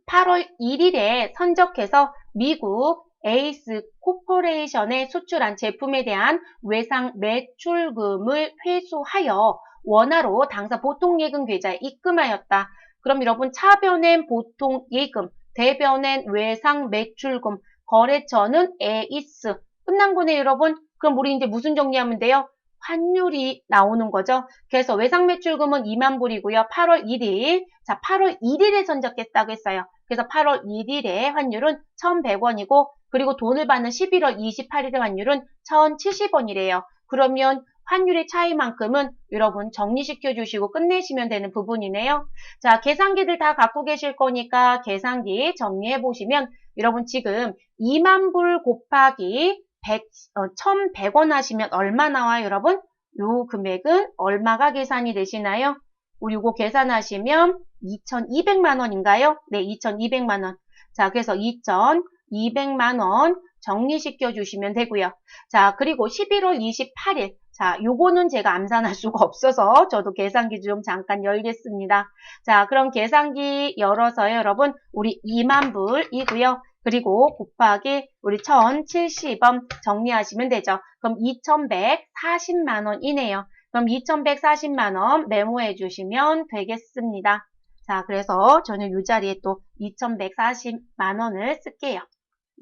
8월 1일에 선적해서 미국 에이스 코퍼레이션에 수출한 제품에 대한 외상 매출금을 회수하여 원화로 당사 보통예금 계좌에 입금하였다. 그럼 여러분 차변엔 보통예금, 대변엔 외상 매출금, 거래처는 에이스. 끝난 거네요, 여러분. 그럼 우리 이제 무슨 정리하면 돼요? 환율이 나오는 거죠. 그래서 외상 매출금은 2만 불이고요. 8월 1일. 자, 8월 1일에 선적했다고 했어요. 그래서 8월 1일에 환율은 1,100원이고 그리고 돈을 받는 11월 28일의 환율은 1,070원이래요. 그러면 환율의 차이만큼은 여러분 정리시켜 주시고 끝내시면 되는 부분이네요. 자, 계산기들 다 갖고 계실 거니까 계산기 정리해 보시면 여러분 지금 2만 불 곱하기 1,100원 하시면 얼마 나와요, 여러분? 요 금액은 얼마가 계산이 되시나요? 우리 이거 계산하시면 2,200만 원인가요? 네, 2,200만 원. 자, 그래서 2,200만 원 정리시켜 주시면 되고요. 자, 그리고 11월 28일. 자, 요거는 제가 암산할 수가 없어서 저도 계산기 좀 잠깐 열겠습니다. 자, 그럼 계산기 열어서요, 여러분. 우리 2만 불이고요. 그리고 곱하기 우리 1,070원 정리하시면 되죠. 그럼 2,140만 원이네요. 그럼 2,140만 원 메모해 주시면 되겠습니다. 자, 그래서 저는 이 자리에 또 2,140만 원을 쓸게요.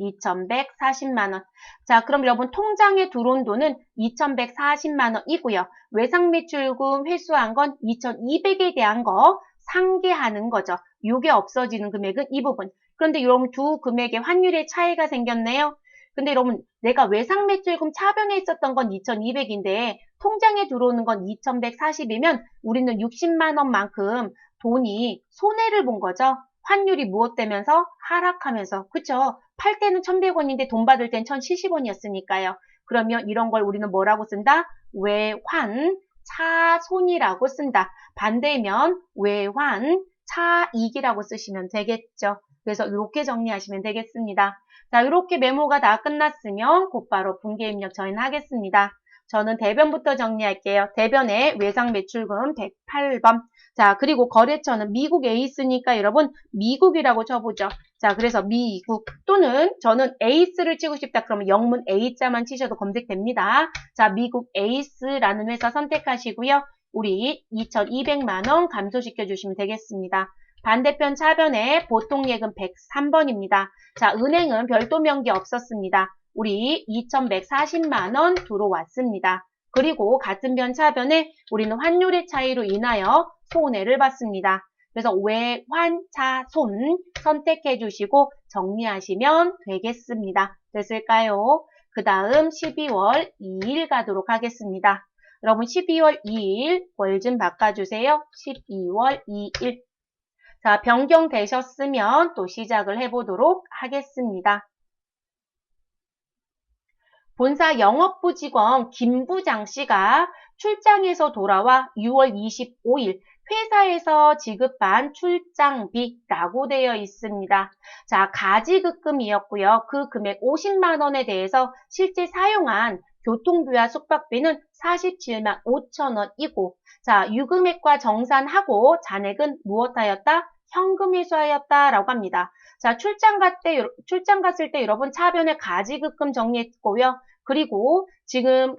2,140만 원. 자, 그럼 여러분 통장에 들어온 돈은 2,140만 원이고요. 외상매출금 회수한 건 2,200에 대한 거 상계하는 거죠. 이게 없어지는 금액은 이 부분. 그런데 여러분 두 금액의 환율의 차이가 생겼네요. 근데 여러분 내가 외상매출금 차변에 있었던 건 2,200인데 통장에 들어오는 건 2,140이면 우리는 60만 원만큼 돈이 손해를 본 거죠. 환율이 무엇되면서 하락하면서. 그쵸? 팔 때는 1,100원인데 돈 받을 땐 1,070원이었으니까요. 그러면 이런 걸 우리는 뭐라고 쓴다? 외환 차손이라고 쓴다. 반대면 외환 차익이라고 쓰시면 되겠죠. 그래서 이렇게 정리하시면 되겠습니다. 자, 이렇게 메모가 다 끝났으면 곧바로 분계 입력 저희는 하겠습니다. 저는 대변부터 정리할게요. 대변에 외상 매출금 108번. 자, 그리고 거래처는 미국 에이스니까 여러분 미국이라고 쳐보죠. 자, 그래서 미국 또는 저는 에이스를 치고 싶다. 그러면 영문 A자만 치셔도 검색됩니다. 자, 미국 에이스라는 회사 선택하시고요. 우리 2,200만 원 감소시켜 주시면 되겠습니다. 반대편 차변에 보통예금 103번입니다. 자, 은행은 별도 명기 없었습니다. 우리 2,140만 원 들어왔습니다. 그리고 같은 변 차변에 우리는 환율의 차이로 인하여 손해를 봤습니다. 그래서 외환차손 선택해 주시고 정리하시면 되겠습니다. 됐을까요? 그 다음 12월 2일 가도록 하겠습니다. 여러분 12월 2일 월 좀 바꿔주세요. 12월 2일. 자, 변경되셨으면 또 시작을 해보도록 하겠습니다. 본사 영업부 직원 김 부장 씨가 출장에서 돌아와 6월 25일 회사에서 지급한 출장비라고 되어 있습니다. 자, 가지급금이었고요. 그 금액 50만 원에 대해서 실제 사용한 교통비와 숙박비는 47만 5천 원이고, 자, 유금액과 정산하고 잔액은 무엇하였다? 현금 회수하였다라고 합니다. 자, 출장 갔을 때 여러분 차변에 가지급금 정리했고요. 그리고 지금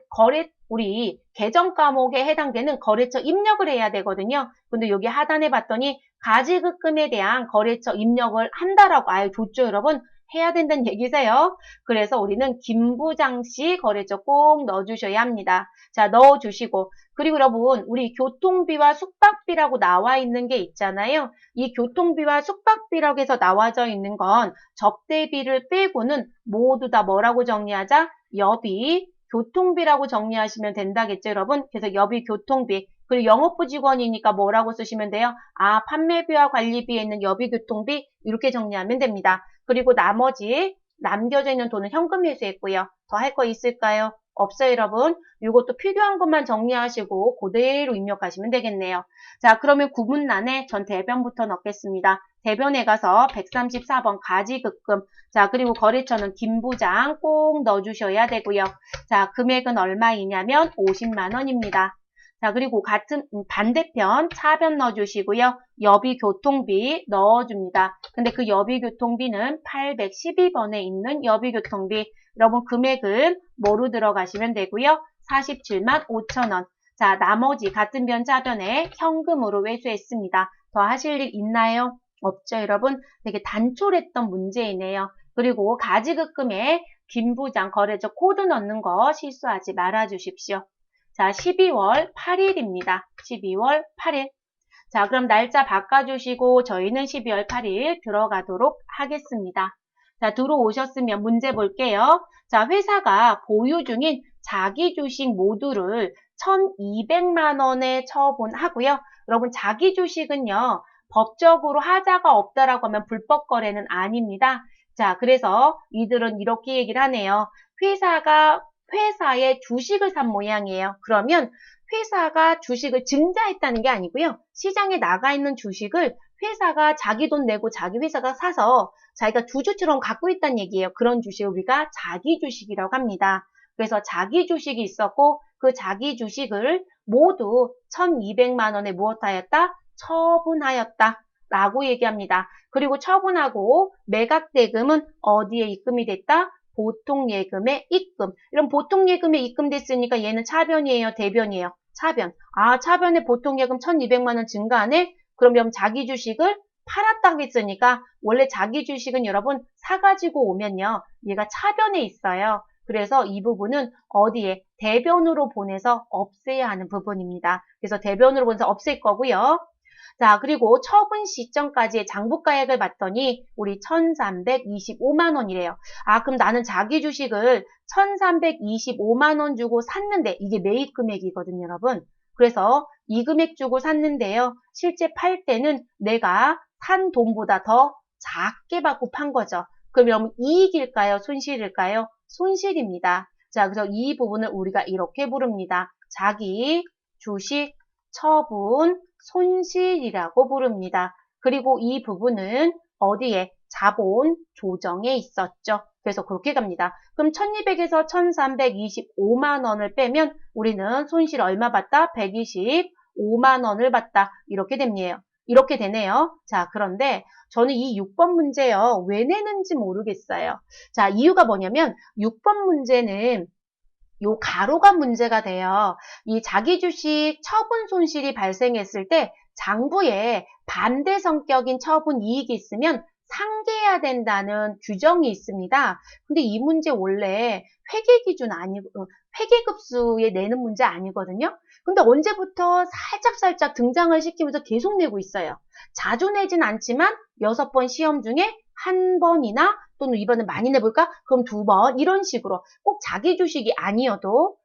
우리 계정 과목에 해당되는 거래처 입력을 해야 되거든요. 근데 여기 하단에 봤더니 가지급금에 대한 거래처 입력을 한다라고, 아유, 좋죠, 여러분? 해야 된다는 얘기세요. 그래서 우리는 김부장씨 거래처 꼭 넣어주셔야 합니다. 자, 넣어주시고, 그리고 여러분, 우리 교통비와 숙박비라고 나와 있는 게 있잖아요. 이 교통비와 숙박비라고 해서 나와져 있는 건 접대비를 빼고는 모두 다 뭐라고 정리하자? 여비, 교통비라고 정리하시면 된다겠죠, 여러분? 그래서 여비, 교통비. 그리고 영업부 직원이니까 뭐라고 쓰시면 돼요? 아, 판매비와 관리비에 있는 여비, 교통비 이렇게 정리하면 됩니다. 그리고 나머지 남겨져 있는 돈은 현금 회수했고요. 더 할 거 있을까요? 없어요, 여러분. 이것도 필요한 것만 정리하시고 그대로 입력하시면 되겠네요. 자, 그러면 구문란에 전 대변부터 넣겠습니다. 대변에 가서 134번 가지급금. 자, 그리고 거래처는 김부장 꼭 넣어주셔야 되고요. 자, 금액은 얼마이냐면 50만 원입니다. 자, 그리고 같은 반대편 차변 넣어주시고요. 여비 교통비 넣어줍니다. 근데 그 여비 교통비는 812번에 있는 여비 교통비. 여러분 금액은 뭐로 들어가시면 되고요. 47만 5천 원. 자, 나머지 같은 변 차변에 현금으로 회수했습니다. 더 하실 일 있나요? 없죠, 여러분? 되게 단촐했던 문제이네요. 그리고 가지급금에 김부장 거래처 코드 넣는 거 실수하지 말아 주십시오. 자, 12월 8일입니다. 12월 8일. 자, 그럼 날짜 바꿔주시고 저희는 12월 8일 들어가도록 하겠습니다. 자, 들어오셨으면 문제 볼게요. 자, 회사가 보유 중인 자기 주식 모두를 1,200만 원에 처분하고요. 여러분, 자기 주식은요, 법적으로 하자가 없다라고 하면 불법 거래는 아닙니다. 자, 그래서 이들은 이렇게 얘기를 하네요. 회사의 주식을 산 모양이에요. 그러면 회사가 주식을 증자했다는 게 아니고요. 시장에 나가 있는 주식을 회사가 자기 돈 내고 자기 회사가 사서 자기가 주주처럼 갖고 있다는 얘기예요. 그런 주식을 우리가 자기 주식이라고 합니다. 그래서 자기 주식이 있었고 그 자기 주식을 모두 1,200만 원에 무엇하였다? 처분하였다. 라고 얘기합니다. 그리고 처분하고 매각대금은 어디에 입금이 됐다? 보통예금에 입금. 이런 보통예금에 입금됐으니까 얘는 차변이에요? 대변이에요? 차변. 아, 차변에 보통예금 1,200만 원 증가하네? 그럼 자기 주식을 팔았다고 했으니까 원래 자기 주식은 여러분 사가지고 오면요. 얘가 차변에 있어요. 그래서 이 부분은 어디에? 대변으로 보내서 없애야 하는 부분입니다. 그래서 대변으로 보내서 없앨 거고요. 자, 그리고 처분 시점까지의 장부가액을 봤더니 우리 1,325만 원이래요. 아, 그럼 나는 자기 주식을 1,325만 원 주고 샀는데 이게 매입 금액이거든요, 여러분. 그래서 이 금액 주고 샀는데요. 실제 팔 때는 내가 산 돈보다 더 작게 받고 판 거죠. 그럼 이익일까요? 손실일까요? 손실입니다. 자, 그래서 이 부분을 우리가 이렇게 부릅니다. 자기 주식 처분 손실이라고 부릅니다. 그리고 이 부분은 어디에? 자본 조정에 있었죠. 그래서 그렇게 갑니다. 그럼 1200에서 1325만 원을 빼면 우리는 손실 얼마 봤다? 125만 원을 봤다. 이렇게 됩니다. 이렇게 되네요. 자, 그런데 저는 이 6번 문제요. 왜 내는지 모르겠어요. 자, 이유가 뭐냐면 6번 문제는 요 가로가 문제가 돼요. 이 자기 주식 처분 손실이 발생했을 때 장부에 반대 성격인 처분 이익이 있으면 상계해야 된다는 규정이 있습니다. 근데 이 문제 원래 회계 기준 아니고 회계급수에 내는 문제 아니거든요. 근데 언제부터 살짝 등장을 시키면서 계속 내고 있어요. 자주 내진 않지만 6번 시험 중에 한 번이나 또는 이번에 많이 내볼까? 그럼 2번. 이런 식으로 꼭 자기 주식이 아니어도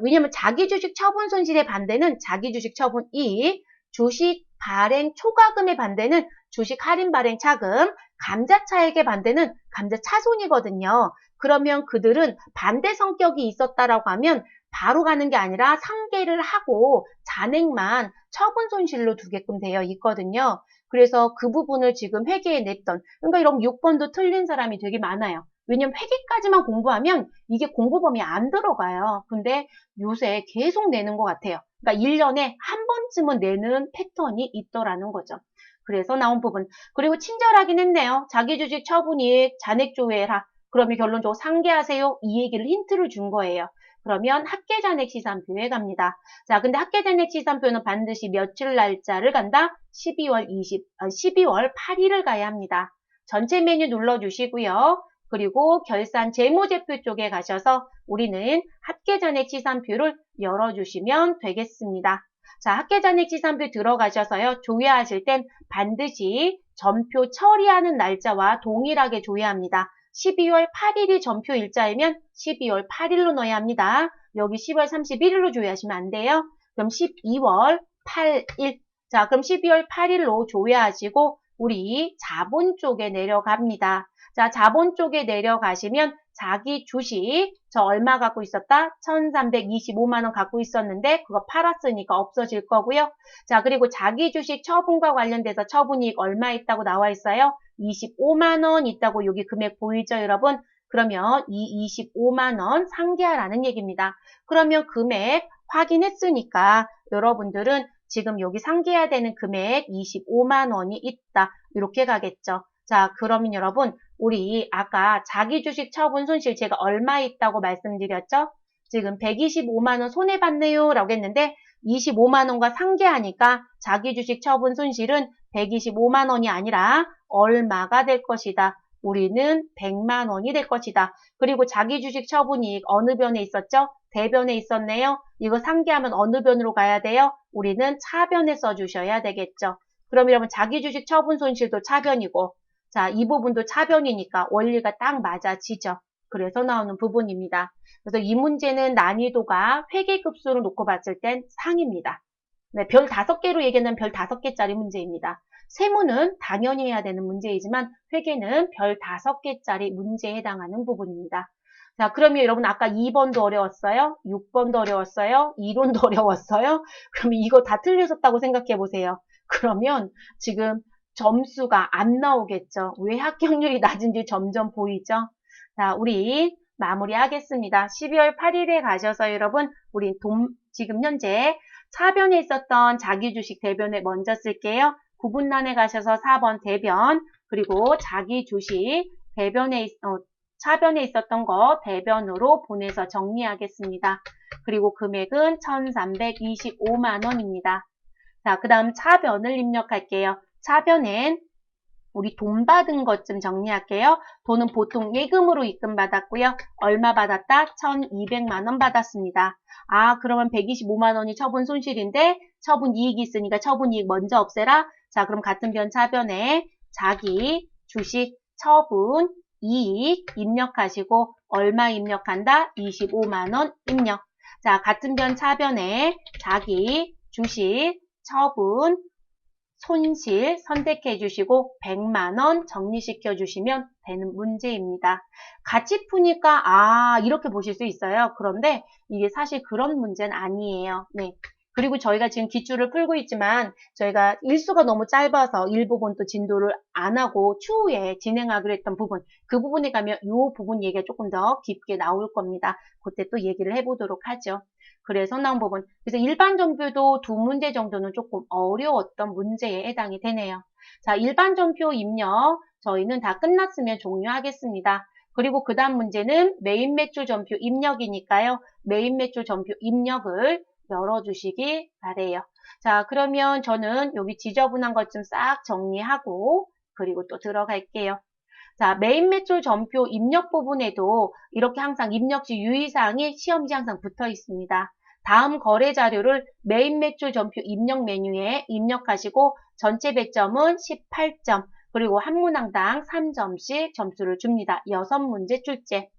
왜냐면 자기 주식 처분 손실의 반대는 자기 주식 처분 이익, 주식 발행 초과금의 반대는 주식 할인 발행 차금, 감자 차액의 반대는 감자 차손이거든요. 그러면 그들은 반대 성격이 있었다라고 하면 바로 가는 게 아니라 상계를 하고 잔액만 처분 손실로 두게끔 되어 있거든요. 그래서 그 부분을 지금 회계에 냈던, 그러니까 이런 6번도 틀린 사람이 되게 많아요. 왜냐면 회계까지만 공부하면 이게 공부 범위에 안 들어가요. 근데 요새 계속 내는 것 같아요. 그러니까 1년에 한 번쯤은 내는 패턴이 있더라는 거죠. 그래서 나온 부분. 그리고 친절하긴 했네요. 자기 주식 처분이익 잔액 조회해라. 그러면 결론적으로 상계하세요. 이 얘기를 힌트를 준 거예요. 그러면 합계잔액 시산표에 갑니다. 자, 근데 합계잔액 시산표는 반드시 며칠 날짜를 간다? 12월 8일을 가야 합니다. 전체 메뉴 눌러주시고요. 그리고 결산 재무제표 쪽에 가셔서 우리는 합계잔액 시산표를 열어주시면 되겠습니다. 자, 합계잔액 시산표 들어가셔서요. 조회하실 땐 반드시 전표 처리하는 날짜와 동일하게 조회합니다. 12월 8일이 전표 일자이면 12월 8일로 넣어야 합니다. 여기 10월 31일로 조회하시면 안 돼요. 그럼 12월 8일. 자, 그럼 12월 8일로 조회하시고 우리 자본 쪽에 내려갑니다. 자, 자본 쪽에 내려가시면 자기 주식 저 얼마 갖고 있었다? 1325만 원 갖고 있었는데 그거 팔았으니까 없어질 거고요. 자, 그리고 자기 주식 처분과 관련돼서 처분이익 얼마 있다고 나와 있어요? 25만 원 있다고 여기 금액 보이죠, 여러분? 그러면 이 25만 원 상계하라는 얘기입니다. 그러면 금액 확인했으니까 여러분들은 지금 여기 상계해야 되는 금액 25만 원이 있다. 이렇게 가겠죠. 자, 그러면 여러분 우리 아까 자기 주식 처분 손실 제가 얼마 있다고 말씀드렸죠? 지금 125만 원 손해봤네요 라고 했는데 25만 원과 상계하니까 자기 주식 처분 손실은 125만 원이 아니라 얼마가 될 것이다. 우리는 100만 원이 될 것이다. 그리고 자기 주식 처분이익 어느 변에 있었죠? 대변에 있었네요. 이거 상계하면 어느 변으로 가야 돼요? 우리는 차변에 써주셔야 되겠죠. 그럼 여러분 자기 주식 처분 손실도 차변이고 자, 이 부분도 차변이니까 원리가 딱 맞아지죠. 그래서 나오는 부분입니다. 그래서 이 문제는 난이도가 회계급수로 놓고 봤을 땐 상입니다. 네, 별 5개로 얘기하면 별 5개짜리 문제입니다. 세무는 당연히 해야 되는 문제이지만 회계는 별 5개짜리 문제에 해당하는 부분입니다. 자, 그러면 여러분 아까 2번도 어려웠어요? 6번도 어려웠어요? 이론도 어려웠어요? 그러면 이거 다 틀리셨다고 생각해 보세요. 그러면 지금 점수가 안 나오겠죠. 왜 합격률이 낮은지 점점 보이죠? 자, 우리 마무리하겠습니다. 12월 8일에 가셔서 여러분, 우리 지금 현재 차변에 있었던 자기 주식 대변에 먼저 쓸게요. 구분란에 가셔서 4번 대변, 그리고 자기 주식 대변에 차변에 있었던 거 대변으로 보내서 정리하겠습니다. 그리고 금액은 1325만 원입니다. 자, 그 다음 차변을 입력할게요. 차변엔 우리 돈 받은 것 좀 정리할게요. 돈은 보통 예금으로 입금받았고요. 얼마 받았다? 1200만 원 받았습니다. 아, 그러면 125만 원이 처분 손실인데 처분 이익이 있으니까 처분 이익 먼저 없애라. 자, 그럼 같은 변 차변에 자기 주식 처분 이익 입력하시고 얼마 입력한다? 25만 원 입력. 자, 같은 변 차변에 자기 주식 처분 손실 선택해 주시고 100만 원 정리시켜 주시면 되는 문제입니다. 같이 푸니까 이렇게 보실 수 있어요. 그런데 이게 사실 그런 문제는 아니에요. 네. 그리고 저희가 지금 기출을 풀고 있지만 저희가 일수가 너무 짧아서 일부분 또 진도를 안 하고 추후에 진행하기로 했던 부분, 그 부분에 가면 이 부분 얘기가 조금 더 깊게 나올 겁니다. 그때 또 얘기를 해보도록 하죠. 그래서 나온 부분. 그래서 일반 전표도 2문제 정도는 조금 어려웠던 문제에 해당이 되네요. 자, 일반 전표 입력 저희는 다 끝났으면 종료하겠습니다. 그리고 그 다음 문제는 메인 매출 전표 입력이니까요. 메인 매출 전표 입력을 열어주시기 바래요. 자, 그러면 저는 여기 지저분한 것 좀 싹 정리하고 그리고 또 들어갈게요. 자, 메인 매출 전표 입력 부분에도 이렇게 항상 입력시 유의사항이 시험지 항상 붙어 있습니다. 다음 거래 자료를 메인 매출 전표 입력 메뉴에 입력하시고 전체 배점은 18점, 그리고 한 문항당 3점씩 점수를 줍니다. 6문제 출제.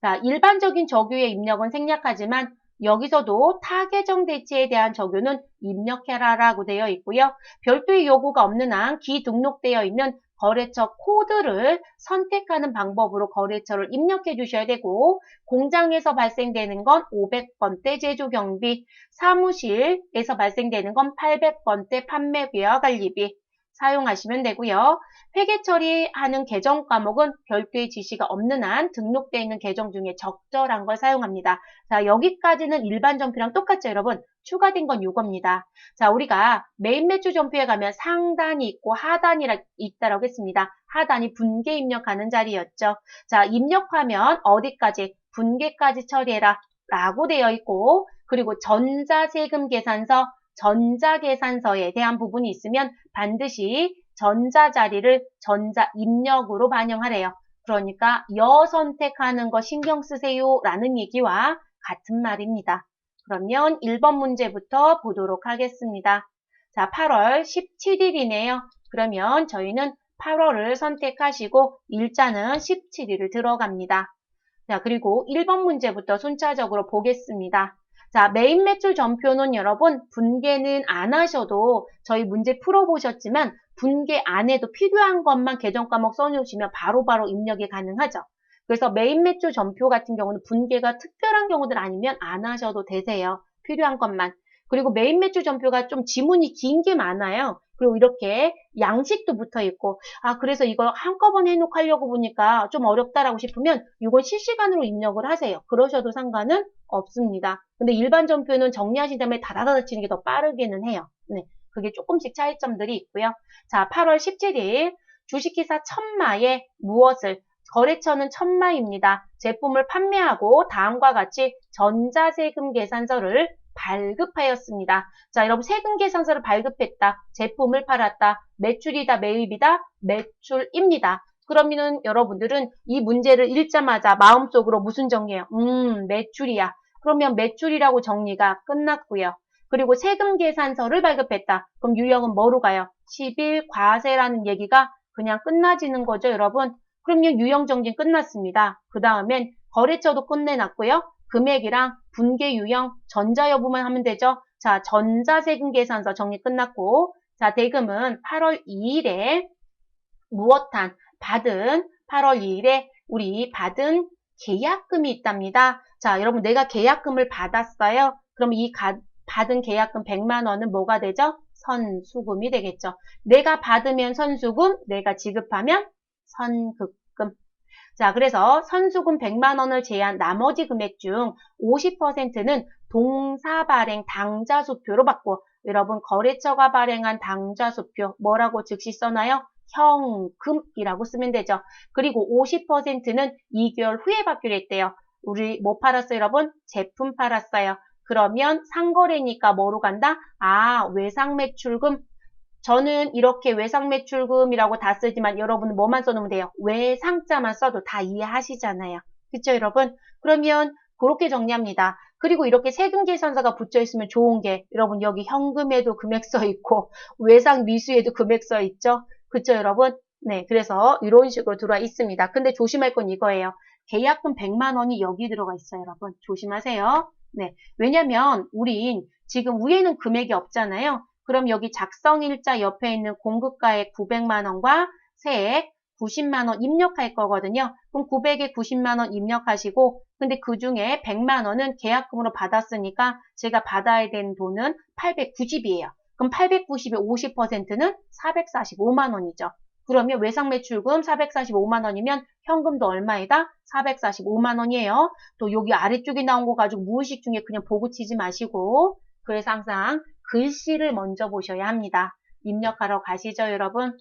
자, 일반적인 적유의 입력은 생략하지만 여기서도 타계정 대체에 대한 적유는 입력해라라고 되어 있고요. 별도의 요구가 없는 한 기등록되어 있는 거래처 코드를 선택하는 방법으로 거래처를 입력해 주셔야 되고, 공장에서 발생되는 건 500번대 제조경비, 사무실에서 발생되는 건 800번대 판매비와 관리비 사용하시면 되고요. 회계 처리하는 계정 과목은 별도의 지시가 없는 한 등록되어 있는 계정 중에 적절한 걸 사용합니다. 자, 여기까지는 일반 점표랑 똑같죠, 여러분? 추가된 건 이겁니다. 자, 우리가 메인 매출 점표에 가면 상단이 있고 하단이 있다라고 했습니다. 하단이 분계 입력하는 자리였죠. 자, 입력하면 어디까지? 분계까지 처리해라 라고 되어 있고, 그리고 전자세금 계산서, 전자계산서에 대한 부분이 있으면 반드시 전자자리를 전자입력으로 반영하래요. 그러니까 여 선택하는 거 신경 쓰세요 라는 얘기와 같은 말입니다. 그러면 1번 문제부터 보도록 하겠습니다. 자, 8월 17일이네요. 그러면 저희는 8월을 선택하시고 일자는 17일을 들어갑니다. 자, 그리고 1번 문제부터 순차적으로 보겠습니다. 자, 메인 매출 점표는 여러분 분계는 안 하셔도 저희 문제 풀어보셨지만 분계 안 해도 필요한 것만 계정 과목 써놓으시면 바로바로 입력이 가능하죠. 그래서 메인 매출 점표 같은 경우는 분계가 특별한 경우들 아니면 안 하셔도 되세요. 필요한 것만. 그리고 메인 매출 점표가 좀 지문이 긴 게 많아요. 그리고 이렇게 양식도 붙어 있고, 아, 그래서 이걸 한꺼번에 해놓고 하려고 보니까 좀 어렵다라고 싶으면 이걸 실시간으로 입력을 하세요. 그러셔도 상관은 없습니다. 근데 일반 점표는 정리하신 다음에 다다다다 치는 게 더 빠르기는 해요. 네, 그게 조금씩 차이점들이 있고요. 자, 8월 17일 주식기사 천마에 무엇을, 거래처는 천마입니다. 제품을 판매하고 다음과 같이 전자세금 계산서를 발급하였습니다. 자, 여러분 세금 계산서를 발급했다. 제품을 팔았다. 매출이다. 매입이다. 매출입니다. 그러면 여러분들은 이 문제를 읽자마자 마음속으로 무슨 정리해요? 매출이야. 그러면 매출이라고 정리가 끝났고요. 그리고 세금 계산서를 발급했다. 그럼 유형은 뭐로 가요? 10일 과세라는 얘기가 그냥 끝나지는 거죠, 여러분. 그러면 유형 정리 끝났습니다. 그 다음엔 거래처도 끝내놨고요. 금액이랑 분계 유형, 전자 여부만 하면 되죠. 자, 전자세금 계산서 정리 끝났고, 자, 대금은 8월 2일에 무엇한, 받은 8월 2일에 우리 받은 계약금이 있답니다. 자, 여러분 내가 계약금을 받았어요. 그럼 이 받은 계약금 100만 원은 뭐가 되죠? 선수금이 되겠죠. 내가 받으면 선수금, 내가 지급하면 선급금. 자, 그래서 선수금 100만 원을 제한 나머지 금액 중 50%는 동사 발행 당좌수표로 받고, 여러분 거래처가 발행한 당좌수표 뭐라고 즉시 써놔요? 현금이라고 쓰면 되죠. 그리고 50%는 2개월 후에 받기로 했대요. 우리 뭐 팔았어요, 여러분? 제품 팔았어요. 그러면 상거래니까 뭐로 간다? 아, 외상매출금. 저는 이렇게 외상매출금이라고 다 쓰지만 여러분은 뭐만 써놓으면 돼요? 외상자만 써도 다 이해하시잖아요. 그쵸, 여러분? 그러면 그렇게 정리합니다. 그리고 이렇게 세금계산서가 붙여있으면 좋은 게, 여러분 여기 현금에도 금액 써있고 외상미수에도 금액 써있죠? 그쵸, 여러분? 네, 그래서 이런 식으로 들어와 있습니다. 근데 조심할 건 이거예요. 계약금 100만 원이 여기 들어가 있어요, 여러분. 조심하세요. 네, 왜냐면 우린 지금 위에는 금액이 없잖아요. 그럼 여기 작성일자 옆에 있는 공급가액 900만 원과 세액 90만 원 입력할 거거든요. 그럼 900에 90만 원 입력하시고, 근데 그 중에 100만 원은 계약금으로 받았으니까 제가 받아야 되는 돈은 890이에요. 그럼 890의 50%는 445만 원이죠. 그러면 외상매출금 445만 원이면 현금도 얼마이다? 445만 원이에요. 또 여기 아래쪽에 나온 거 가지고 무의식 중에 그냥 보고 치지 마시고, 그래서 항상 글씨를 먼저 보셔야 합니다. 입력하러 가시죠, 여러분.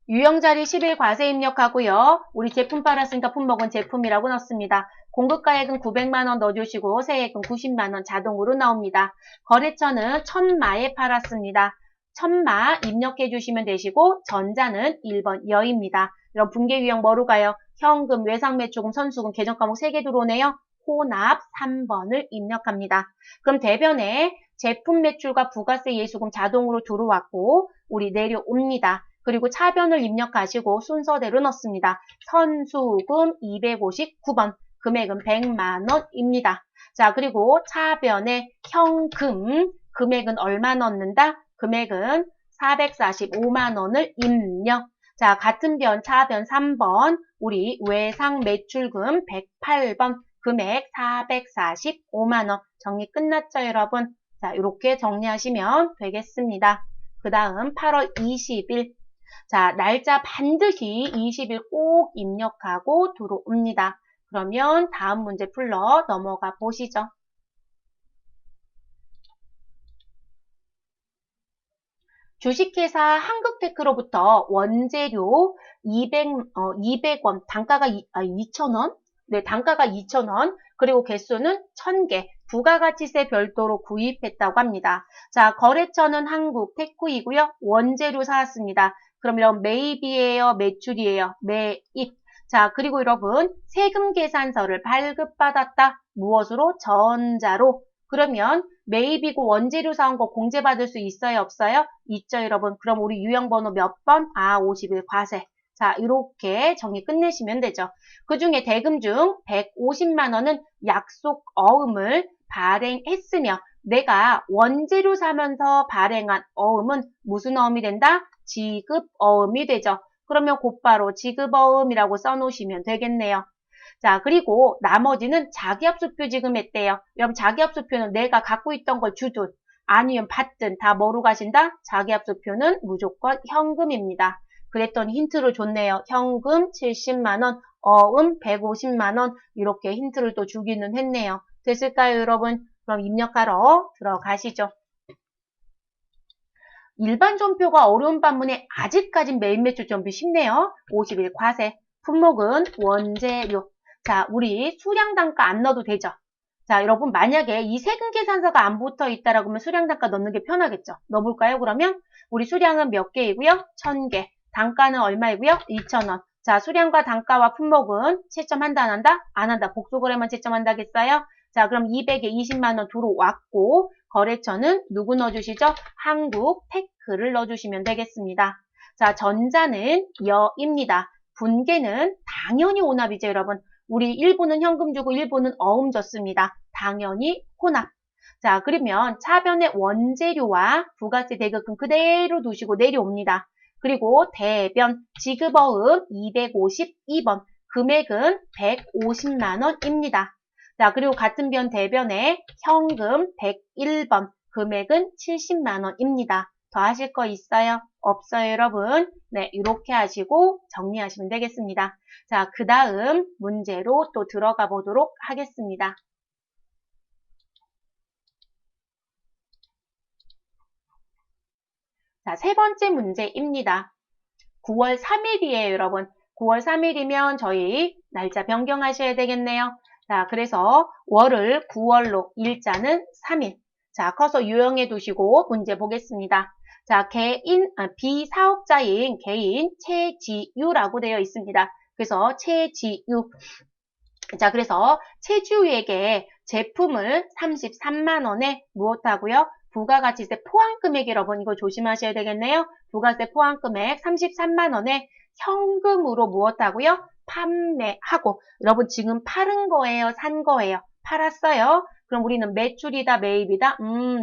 유형자리 10일 과세 입력하고요. 우리 제품 팔았으니까 품목은 제품이라고 넣습니다. 공급가액은 900만 원 넣어주시고 세액은 90만 원 자동으로 나옵니다. 거래처는 천마에 팔았습니다. 천마 입력해 주시면 되시고, 전자는 1번 여입니다. 이런 분계 유형 뭐로 가요? 현금, 외상매출금, 선수금, 계정과목 3개 들어오네요. 혼합 3번을 입력합니다. 그럼 대변에 제품 매출과 부가세 예수금 자동으로 들어왔고 우리 내려옵니다. 그리고 차변을 입력하시고 순서대로 넣습니다. 선수금 259번, 금액은 100만 원입니다. 자, 그리고 차변에 현금, 금액은 얼마 넣는다? 금액은 445만 원을 입력. 자, 같은 변, 차변 3번, 우리 외상 매출금 108번, 금액 445만 원. 정리 끝났죠, 여러분? 자, 이렇게 정리하시면 되겠습니다. 그 다음 8월 20일. 자, 날짜 반드시 20일 꼭 입력하고 들어옵니다. 그러면 다음 문제 풀러 넘어가 보시죠. 주식회사 한국테크로부터 원재료 200원, 단가가 2,000원, 네, 단가가 2,000원, 그리고 개수는 1,000개, 부가가치세 별도로 구입했다고 합니다. 자, 거래처는 한국테크이고요. 원재료 사왔습니다. 그럼 이런 매입이에요, 매출이에요, 매입. 자, 그리고 여러분, 세금 계산서를 발급받았다. 무엇으로? 전자로. 그러면 매입이고 원재료 사온 거 공제받을 수 있어요, 없어요? 있죠, 여러분. 그럼 우리 유형번호 몇 번? 51 과세. 자, 이렇게 정리 끝내시면 되죠. 그 중에 대금 중 150만 원은 약속 어음을 발행했으며 내가 원재료 사면서 발행한 어음은 무슨 어음이 된다? 지급 어음이 되죠. 그러면 곧바로 지급 어음이라고 써놓으시면 되겠네요. 자, 그리고 나머지는 자기합수표 지급했대요. 여러분, 자기합수표는 내가 갖고 있던 걸 주든 아니면 받든 다 뭐로 가신다? 자기합수표는 무조건 현금입니다. 그랬더니 힌트를 줬네요. 현금 70만 원, 어음 150만 원 이렇게 힌트를 또 주기는 했네요. 됐을까요, 여러분? 그럼 입력하러 들어가시죠. 일반 전표가 어려운 반면에 아직까진 매입 매출 전표 쉽네요. 50일 과세. 품목은 원재료. 자, 우리 수량 단가 안 넣어도 되죠. 자, 여러분 만약에 이 세금 계산서가 안 붙어 있다라고 하면 수량 단가 넣는 게 편하겠죠. 넣어볼까요? 그러면 우리 수량은 몇 개이고요? 1,000개. 단가는 얼마이고요? 2,000원. 자, 수량과 단가와 품목은 채점한다 안 한다? 안 한다. 복수거래만 채점한다겠어요? 자, 그럼 200에 20만 원 들어왔고 거래처는 누구 넣어주시죠? 한국테크를 넣어주시면 되겠습니다. 자, 전자는 여입니다. 분계는 당연히 혼합이죠, 여러분. 우리 일부는 현금 주고 일부는 어음 줬습니다. 당연히 혼합. 자, 그러면 차변의 원재료와 부가세 대금은 그대로 두시고 내려옵니다. 그리고 대변 지급어음 252번, 금액은 150만 원입니다. 자, 그리고 같은 변 대변에 현금 101번, 금액은 70만 원입니다. 더 하실 거 있어요? 없어요, 여러분? 네, 이렇게 하시고 정리하시면 되겠습니다. 자, 그 다음 문제로 또 들어가 보도록 하겠습니다. 자, 세 번째 문제입니다. 9월 3일이에요, 여러분. 9월 3일이면 저희 날짜 변경하셔야 되겠네요. 자, 그래서 월을 9월로, 일자는 3일. 자, 커서 유형해 두시고 문제 보겠습니다. 자, 비사업자인 개인 최지유라고 되어 있습니다. 그래서 최지유. 자, 그래서 최지유에게 제품을 33만 원에 무엇하고요? 부가가치세 포함금액 여러분 이거 조심하셔야 되겠네요. 부가세 포함금액 33만 원에 현금으로 무엇하고요? 판매하고 여러분 지금 팔은 거예요? 산 거예요? 팔았어요? 그럼 우리는 매출이다 매입이다?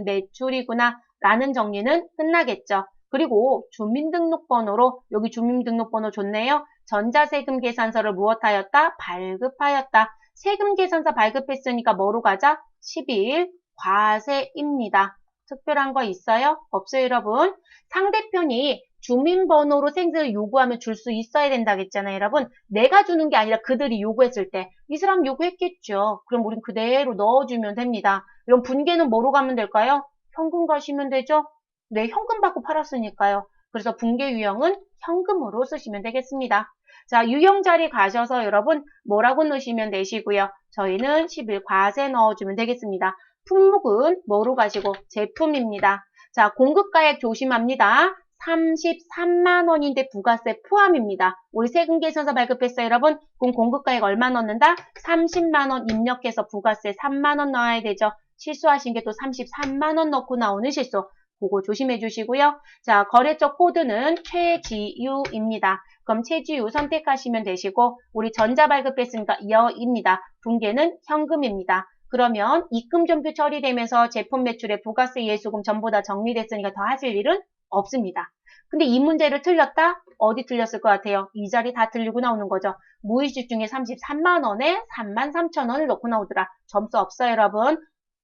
매출이구나 라는 정리는 끝나겠죠. 그리고 주민등록번호로 여기 주민등록번호 좋네요. 전자세금 계산서를 무엇하였다? 발급하였다. 세금 계산서 발급했으니까 뭐로 가자? 10일 과세입니다. 특별한 거 있어요? 없어요, 여러분? 상대편이 주민번호로 생세를 요구하면 줄 수 있어야 된다겠잖아요, 여러분. 내가 주는 게 아니라 그들이 요구했을 때 이 사람 요구했겠죠. 그럼 우린 그대로 넣어주면 됩니다. 이런 분계는 뭐로 가면 될까요? 현금 가시면 되죠? 네, 현금 받고 팔았으니까요. 그래서 분계 유형은 현금으로 쓰시면 되겠습니다. 자, 유형 자리 가셔서 여러분 뭐라고 넣으시면 되시고요. 저희는 10일 과세 넣어주면 되겠습니다. 품목은 뭐로 가시고 제품입니다. 자, 공급가액 조심합니다. 33만 원인데 부가세 포함입니다. 우리 세금 계산서 발급했어요, 여러분. 그럼 공급가액 얼마 넣는다? 30만 원 입력해서 부가세 3만 원 넣어야 되죠. 실수하신 게 또 33만 원 넣고 나오는 실수. 그거 조심해 주시고요. 자, 거래처 코드는 최지유입니다. 그럼 최지유 선택하시면 되시고 우리 전자발급했으니까 여입니다. 분계는 현금입니다. 그러면 입금전표 처리되면서 제품 매출에 부가세 예수금 전부 다 정리됐으니까 더 하실 일은 없습니다. 근데 이 문제를 틀렸다? 어디 틀렸을 것 같아요? 이 자리 다 틀리고 나오는 거죠. 무이익 중에 33만 원에 33,000원을 넣고 나오더라. 점수 없어요, 여러분.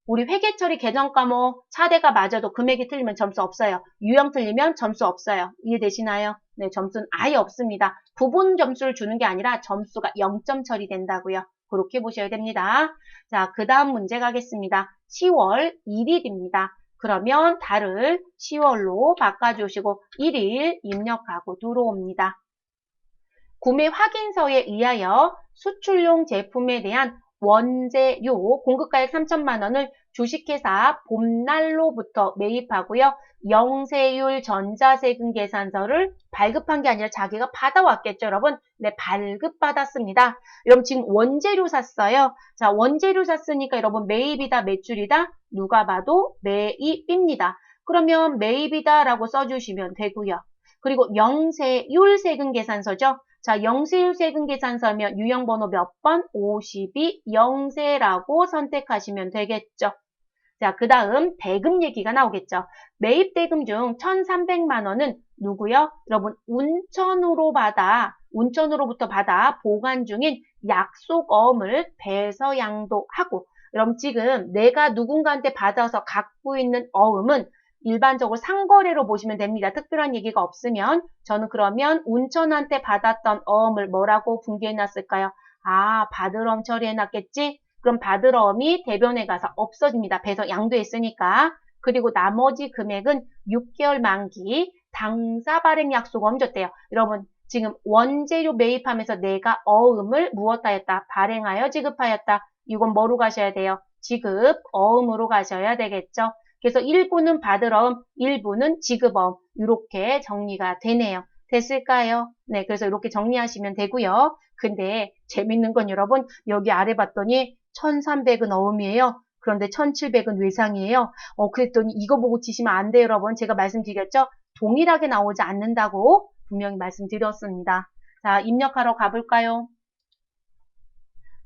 우리 회계처리 계정 과목 차대가 맞아도 금액이 틀리면 점수 없어요. 유형 틀리면 점수 없어요. 이해되시나요? 네, 점수는 아예 없습니다. 부분 점수를 주는 게 아니라 점수가 0점 처리된다고요. 그렇게 보셔야 됩니다. 자, 그 다음 문제 가겠습니다. 10월 1일입니다. 그러면 달을 10월로 바꿔주시고 1일 입력하고 들어옵니다. 구매 확인서에 의하여 수출용 제품에 대한 원재료 공급가액 3천만 원을 주식회사 봄날로부터 매입하고요. 영세율 전자세금 계산서를 발급한 게 아니라 자기가 받아왔겠죠, 여러분? 네, 발급받았습니다. 여러분 지금 원재료 샀어요. 자, 원재료 샀으니까 여러분 매입이다, 매출이다? 누가 봐도 매입입니다. 그러면 매입이다라고 써주시면 되고요. 그리고 영세율 세금 계산서죠. 자, 영세율 세금 계산서면 유형번호 몇 번? 52 영세라고 선택하시면 되겠죠. 자, 그 다음 대금 얘기가 나오겠죠. 매입 대금 중 1,300만 원은 누구요? 여러분 운천으로부터 받아 보관 중인 약속어음을 배서양도하고 여러분 지금 내가 누군가한테 받아서 갖고 있는 어음은 일반적으로 상거래로 보시면 됩니다. 특별한 얘기가 없으면 저는 그러면 운천한테 받았던 어음을 뭐라고 분개해놨을까요? 아, 받을어음 처리해놨겠지? 그럼 받을어음이 대변에 가서 없어집니다. 배서 양도했으니까. 그리고 나머지 금액은 6개월 만기 당사 발행 약속어음 줬대요. 여러분 지금 원재료 매입하면서 내가 어음을 무엇하였다? 발행하여 지급하였다. 이건 뭐로 가셔야 돼요? 지급 어음으로 가셔야 되겠죠. 그래서 일부는 받을어음, 일부는 지급어음 이렇게 정리가 되네요. 됐을까요? 네, 그래서 이렇게 정리하시면 되고요. 근데 재밌는 건 여러분 여기 아래 봤더니 1,300은 어음이에요. 그런데 1,700은 외상이에요. 그랬더니 이거 보고 치시면 안 돼요, 여러분. 제가 말씀드렸죠? 동일하게 나오지 않는다고 분명히 말씀드렸습니다. 자, 입력하러 가볼까요?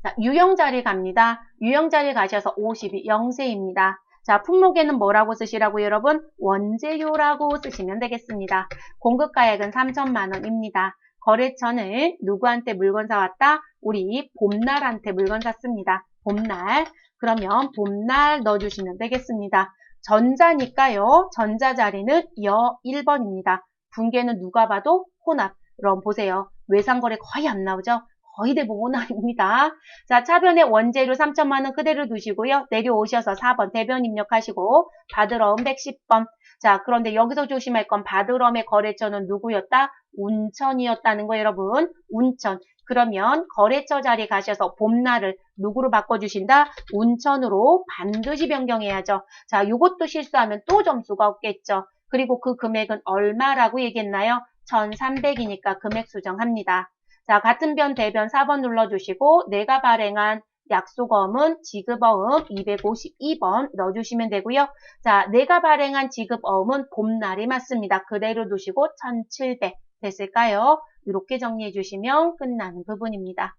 자, 유형 자리 갑니다. 유형 자리 가셔서 52 영세입니다. 자, 품목에는 뭐라고 쓰시라고요, 여러분? 원재료라고 쓰시면 되겠습니다. 공급가액은 3천만 원입니다. 거래처는 누구한테 물건 사왔다? 우리 봄날한테 물건 샀습니다. 봄날. 그러면 봄날 넣어주시면 되겠습니다. 전자니까요. 전자 자리는 여 1번입니다. 분계는 누가 봐도 혼합. 그럼 보세요. 외상거래 거의 안 나오죠? 거의 대부분 아닙니다. 자, 차변에 원재료 3천만 원 그대로 두시고요. 내려오셔서 4번 대변 입력하시고 받을어음 110번. 자, 그런데 여기서 조심할 건 받을어음의 거래처는 누구였다? 운천이었다는 거 여러분. 운천. 그러면 거래처 자리 가셔서 봄날을 누구로 바꿔주신다? 운천으로 반드시 변경해야죠. 자, 이것도 실수하면 또 점수가 없겠죠. 그리고 그 금액은 얼마라고 얘기했나요? 1,300이니까 금액 수정합니다. 자, 같은 변 대변 4번 눌러주시고 내가 발행한 약속어음은 지급어음 252번 넣어주시면 되고요. 자, 내가 발행한 지급어음은 봄날이 맞습니다. 그대로 두시고 1,700 됐을까요? 이렇게 정리해 주시면 끝나는 부분입니다.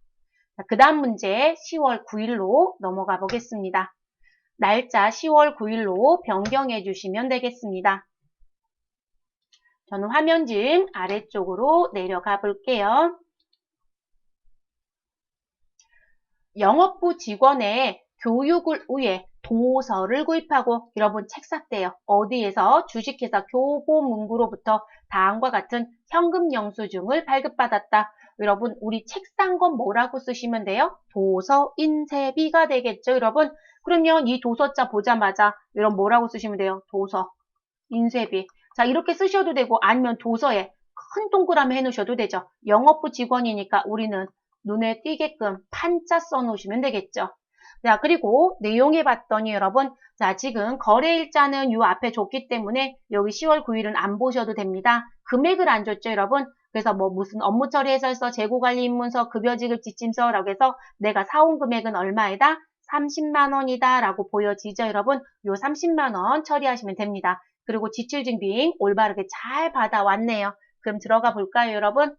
그 다음 문제 10월 9일로 넘어가 보겠습니다. 날짜 10월 9일로 변경해 주시면 되겠습니다. 저는 화면 좀 아래쪽으로 내려가 볼게요. 영업부 직원의 교육을 위해 도서를 구입하고 여러분 책 샀대요. 어디에서? 주식회사 교보문고로부터 다음과 같은 현금 영수증을 발급받았다. 여러분 우리 책 산 건 뭐라고 쓰시면 돼요? 도서 인쇄비가 되겠죠, 여러분. 그러면 이 도서자 보자마자 여러분 뭐라고 쓰시면 돼요? 도서 인쇄비. 자, 이렇게 쓰셔도 되고 아니면 도서에 큰 동그라미 해놓으셔도 되죠. 영업부 직원이니까 우리는 눈에 띄게끔 판자 써놓으시면 되겠죠. 자, 그리고 내용에 봤더니 여러분, 자, 지금 거래일자는 요 앞에 줬기 때문에 여기 10월 9일은 안 보셔도 됩니다. 금액을 안 줬죠, 여러분. 그래서 뭐 무슨 업무 처리 해설서, 재고관리 입문서, 급여지급 지침서라고 해서 내가 사온 금액은 얼마이다? 30만 원이다 라고 보여지죠, 여러분. 요 30만 원 처리하시면 됩니다. 그리고 지출증빙 올바르게 잘 받아왔네요. 그럼 들어가 볼까요, 여러분?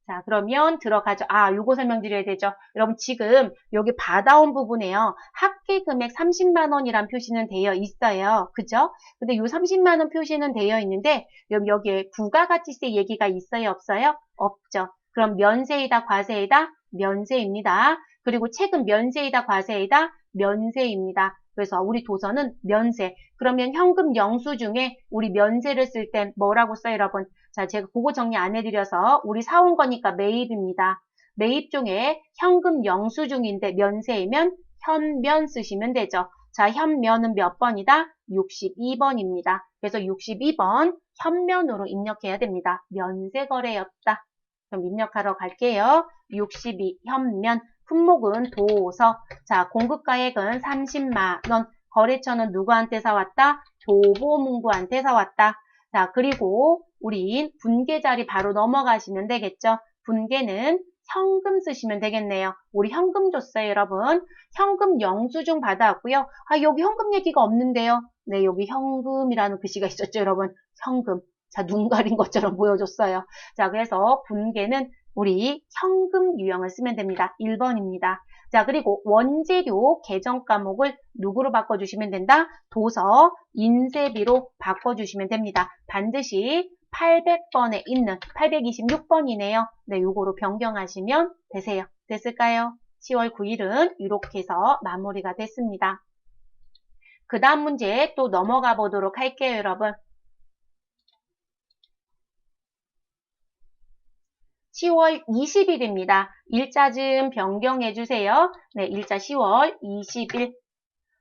자, 그러면 들어가죠. 요거 설명드려야 되죠. 여러분, 지금 여기 받아온 부분에요. 합계 금액 30만 원이란 표시는 되어 있어요. 그죠? 근데 요 30만 원 표시는 되어 있는데, 여기에 부가가치세 얘기가 있어요, 없어요? 없죠. 그럼 면세이다, 과세이다? 면세입니다. 그리고 채금 면세이다, 과세이다? 면세입니다. 그래서 우리 도서는 면세. 그러면 현금 영수증에 우리 면세를 쓸 땐 뭐라고 써요, 여러분? 자, 제가 그거 정리 안 해드려서 우리 사온 거니까 매입입니다. 매입 중에 현금 영수증인데 면세이면 현면 쓰시면 되죠. 자, 현면은 몇 번이다? 62번입니다. 그래서 62번 현면으로 입력해야 됩니다. 면세거래였다. 그럼 입력하러 갈게요. 62 현면. 품목은 도서. 자, 공급가액은 30만 원. 거래처는 누구한테 사왔다? 교보문고한테 사왔다. 자, 그리고 우리 분계 자리 바로 넘어가시면 되겠죠. 분계는 현금 쓰시면 되겠네요. 우리 현금 줬어요, 여러분. 현금 영수증 받아왔고요. 여기 현금 얘기가 없는데요. 네, 여기 현금이라는 글씨가 있었죠, 여러분. 현금. 자, 눈 가린 것처럼 보여줬어요. 자, 그래서 분계는 우리 현금 유형을 쓰면 됩니다. 1번입니다. 자, 그리고 원재료 계정 과목을 누구로 바꿔주시면 된다? 도서, 인쇄비로 바꿔주시면 됩니다. 반드시 800번에 있는 826번이네요. 네, 요거로 변경하시면 되세요. 됐을까요? 10월 9일은 이렇게 해서 마무리가 됐습니다. 그 다음 문제 또 넘어가 보도록 할게요, 여러분. 10월 20일입니다. 일자 좀 변경해 주세요. 네, 일자 10월 20일.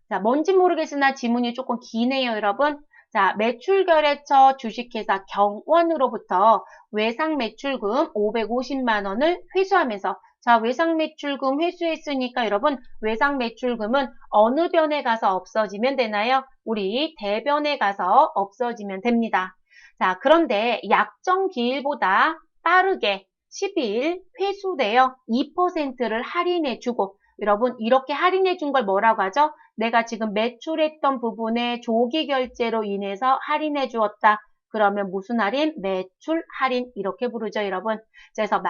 자, 뭔지 모르겠으나 지문이 조금 기네요, 여러분. 자, 매출거래처 주식회사 경원으로부터 외상매출금 550만 원을 회수하면서 자, 외상매출금 회수했으니까 여러분 외상매출금은 어느 변에 가서 없어지면 되나요? 우리 대변에 가서 없어지면 됩니다. 자, 그런데 약정 기일보다 빠르게 10일 회수되어 2%를 할인해주고 여러분 이렇게 할인해준 걸 뭐라고 하죠? 내가 지금 매출했던 부분에 조기 결제로 인해서 할인해 주었다. 그러면 무슨 할인? 매출 할인 이렇게 부르죠, 여러분. 그래서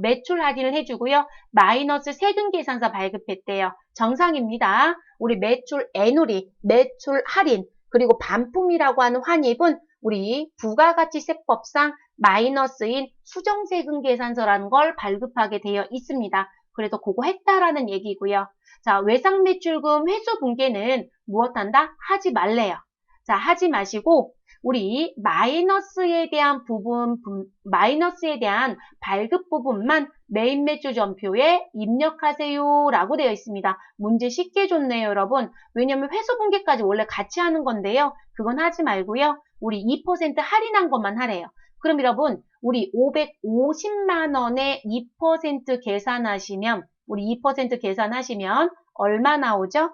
매출 할인을 해주고요. 마이너스 세금 계산서 발급했대요. 정상입니다. 우리 매출 애누리, 매출 할인, 그리고 반품이라고 하는 환입은 우리 부가가치세법상 마이너스인 수정세금 계산서라는 걸 발급하게 되어 있습니다. 그래서 그거 했다라는 얘기고요. 자, 외상매출금 회수 분계는 무엇한다? 하지 말래요. 자, 하지 마시고 우리 마이너스에 대한 마이너스에 대한 발급 부분만 메인 매출 전표에 입력하세요 라고 되어 있습니다. 문제 쉽게 줬네요, 여러분. 왜냐면 회수 분계까지 원래 같이 하는 건데요. 그건 하지 말고요. 우리 2% 할인한 것만 하래요. 그럼 여러분, 우리 550만 원에 2% 계산하시면 우리 2% 계산하시면 얼마 나오죠?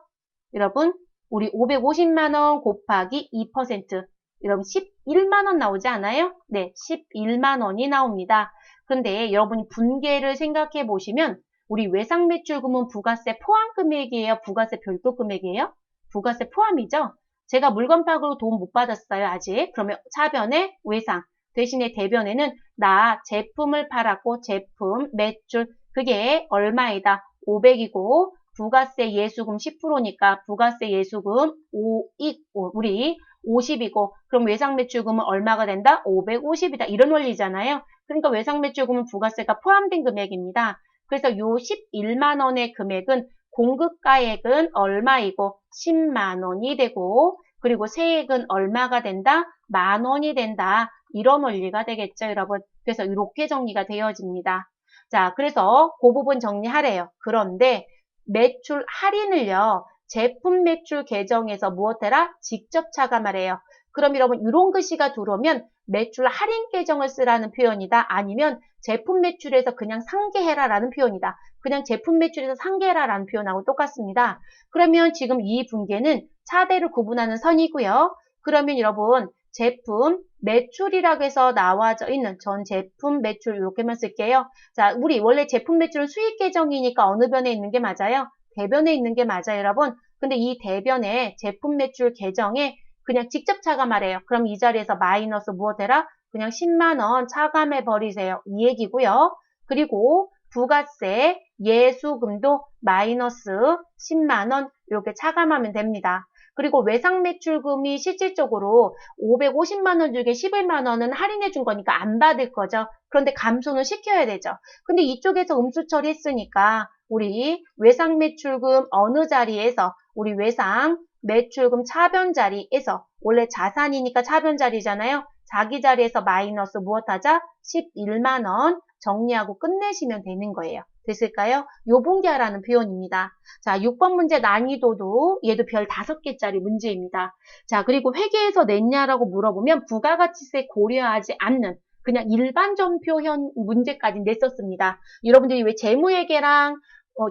여러분, 우리 550만 원 곱하기 2%. 여러분, 11만 원 나오지 않아요? 네, 11만 원이 나옵니다. 근데 여러분이 분계를 생각해 보시면 우리 외상매출금은 부가세 포함 금액이에요? 부가세 별도 금액이에요? 부가세 포함이죠? 제가 물건 파악으로 돈 못 받았어요, 아직. 그러면 차변에 외상. 대신에 대변에는 나 제품을 팔았고 제품 매출 그게 얼마이다? 500이고 부가세 예수금 10%니까 부가세 예수금 우리 50이고 그럼 외상매출금은 얼마가 된다? 550이다. 이런 원리잖아요. 그러니까 외상매출금은 부가세가 포함된 금액입니다. 그래서 요 11만 원의 금액은 공급가액은 얼마이고 10만 원이 되고 그리고 세액은 얼마가 된다? 만 원이 된다. 이런 원리가 되겠죠, 여러분. 그래서 이렇게 정리가 되어집니다. 자, 그래서 그 부분 정리하래요. 그런데 매출 할인을요. 제품 매출 계정에서 무엇해라? 직접 차감하래요. 그럼 여러분 이런 글씨가 들어오면 매출 할인 계정을 쓰라는 표현이다. 아니면 제품 매출에서 그냥 상계해라라는 표현이다. 그냥 제품 매출에서 상계해라라는 표현하고 똑같습니다. 그러면 지금 이 분계는 차대를 구분하는 선이고요. 그러면 여러분 제품 매출이라고 해서 나와져 있는 전 제품 매출 이렇게만 쓸게요. 자, 우리 원래 제품 매출은 수익 계정이니까 어느 변에 있는 게 맞아요? 대변에 있는 게 맞아요, 여러분. 근데 이 대변에 제품 매출 계정에 그냥 직접 차감하래요. 그럼 이 자리에서 마이너스 무엇 해라? 그냥 10만 원 차감해 버리세요. 이 얘기고요. 그리고 부가세, 예수금도 마이너스 10만 원 이렇게 차감하면 됩니다. 그리고 외상매출금이 실질적으로 550만 원 중에 11만 원은 할인해 준 거니까 안 받을 거죠. 그런데 감소는 시켜야 되죠. 근데 이쪽에서 음수 처리했으니까 우리 외상매출금 어느 자리에서 우리 외상매출금 차변 자리에서 원래 자산이니까 차변 자리잖아요. 자기 자리에서 마이너스 무엇하자? 11만 원 정리하고 끝내시면 되는 거예요. 됐을까요? 요분기하라는 표현입니다. 자, 6번 문제 난이도도 얘도 별 5개짜리 문제입니다. 자, 그리고 회계에서 냈냐라고 물어보면 부가가치세 고려하지 않는 그냥 일반 전표현 문제까지 냈었습니다. 여러분들이 왜 재무회계랑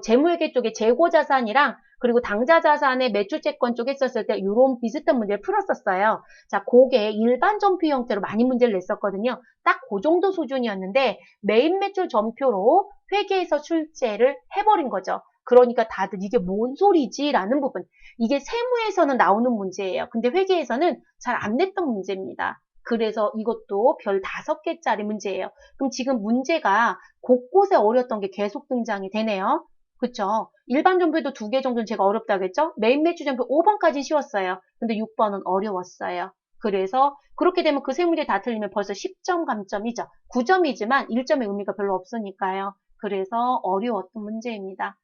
재무회계 쪽에 재고자산이랑 그리고 당좌자산의 매출채권 쪽에 썼을 때 이런 비슷한 문제를 풀었었어요. 자, 그게 일반 전표 형태로 많이 문제를 냈었거든요. 딱 그 정도 수준이었는데 메인 매출 전표로 회계에서 출제를 해버린 거죠. 그러니까 다들 이게 뭔 소리지? 라는 부분. 이게 세무에서는 나오는 문제예요. 근데 회계에서는 잘 안 냈던 문제입니다. 그래서 이것도 별 5개짜리 문제예요. 그럼 지금 문제가 곳곳에 어려웠던 게 계속 등장이 되네요. 그쵸? 일반 전표도 2개 정도는 제가 어렵다고 했죠? 메인 매출 전표 5번까지 쉬웠어요. 근데 6번은 어려웠어요. 그래서 그렇게 되면 그 세 문제 다 틀리면 벌써 10점 감점이죠. 9점이지만 1점의 의미가 별로 없으니까요. 그래서 어려웠던 문제입니다.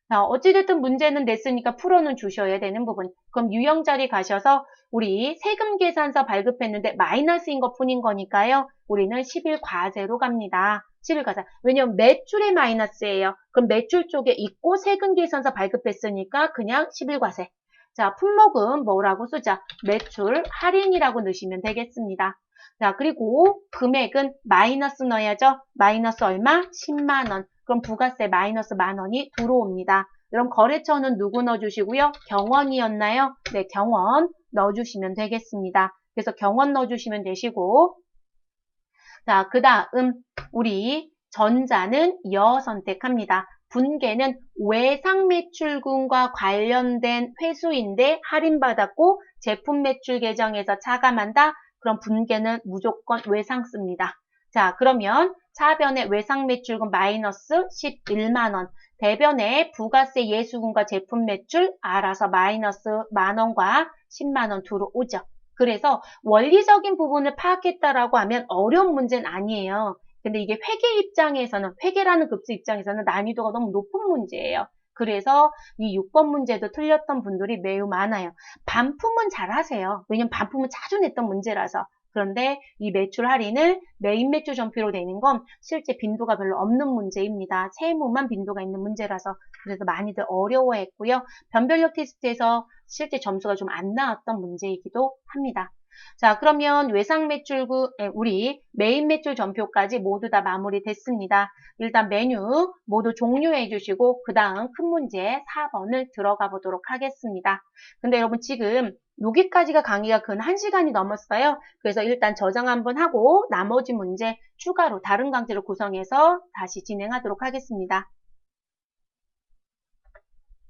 자, 어찌됐든 문제는 냈으니까 풀어는 주셔야 되는 부분. 그럼 유형 자리 가셔서 우리 세금 계산서 발급했는데 마이너스인 것 뿐인 거니까요. 우리는 11과세로 갑니다. 11과세. 왜냐면 매출이 마이너스예요. 그럼 매출 쪽에 있고 세금 계산서 발급했으니까 그냥 11과세. 자, 품목은 뭐라고 쓰자? 매출 할인이라고 넣으시면 되겠습니다. 자, 그리고 금액은 마이너스 넣어야죠. 마이너스 얼마? 10만 원. 그럼 부가세 마이너스 만 원이 들어옵니다. 그럼 거래처는 누구 넣어주시고요? 경원이었나요? 네, 경원 넣어주시면 되겠습니다. 그래서 경원 넣어주시면 되시고, 자, 그 다음 우리 전자는 여 선택합니다. 분계는 외상매출금과 관련된 회수인데 할인받았고 제품 매출 계정에서 차감한다. 그럼 분계는 무조건 외상 씁니다. 자, 그러면 차변에 외상매출금 마이너스 11만 원, 대변에 부가세 예수금과 제품 매출 알아서 마이너스 만 원과 10만 원 들어오죠. 그래서 원리적인 부분을 파악했다라고 하면 어려운 문제는 아니에요. 근데 이게 회계 입장에서는, 회계라는 급수 입장에서는 난이도가 너무 높은 문제예요. 그래서 이 6번 문제도 틀렸던 분들이 매우 많아요. 반품은 잘 하세요. 왜냐면 반품은 자주 냈던 문제라서. 그런데 이 매출 할인을 메인 매출 전표로 내는 건 실제 빈도가 별로 없는 문제입니다. 세무만 빈도가 있는 문제라서 그래서 많이들 어려워했고요. 변별력 테스트에서 실제 점수가 좀 안 나왔던 문제이기도 합니다. 자, 그러면 우리 메인 매출 전표까지 모두 다 마무리됐습니다. 일단 메뉴 모두 종료해 주시고 그 다음 큰 문제 4번을 들어가 보도록 하겠습니다. 근데 여러분 지금 여기까지가 강의가 근 1시간이 넘었어요. 그래서 일단 저장 한번 하고 나머지 문제 추가로 다른 강제로 구성해서 다시 진행하도록 하겠습니다.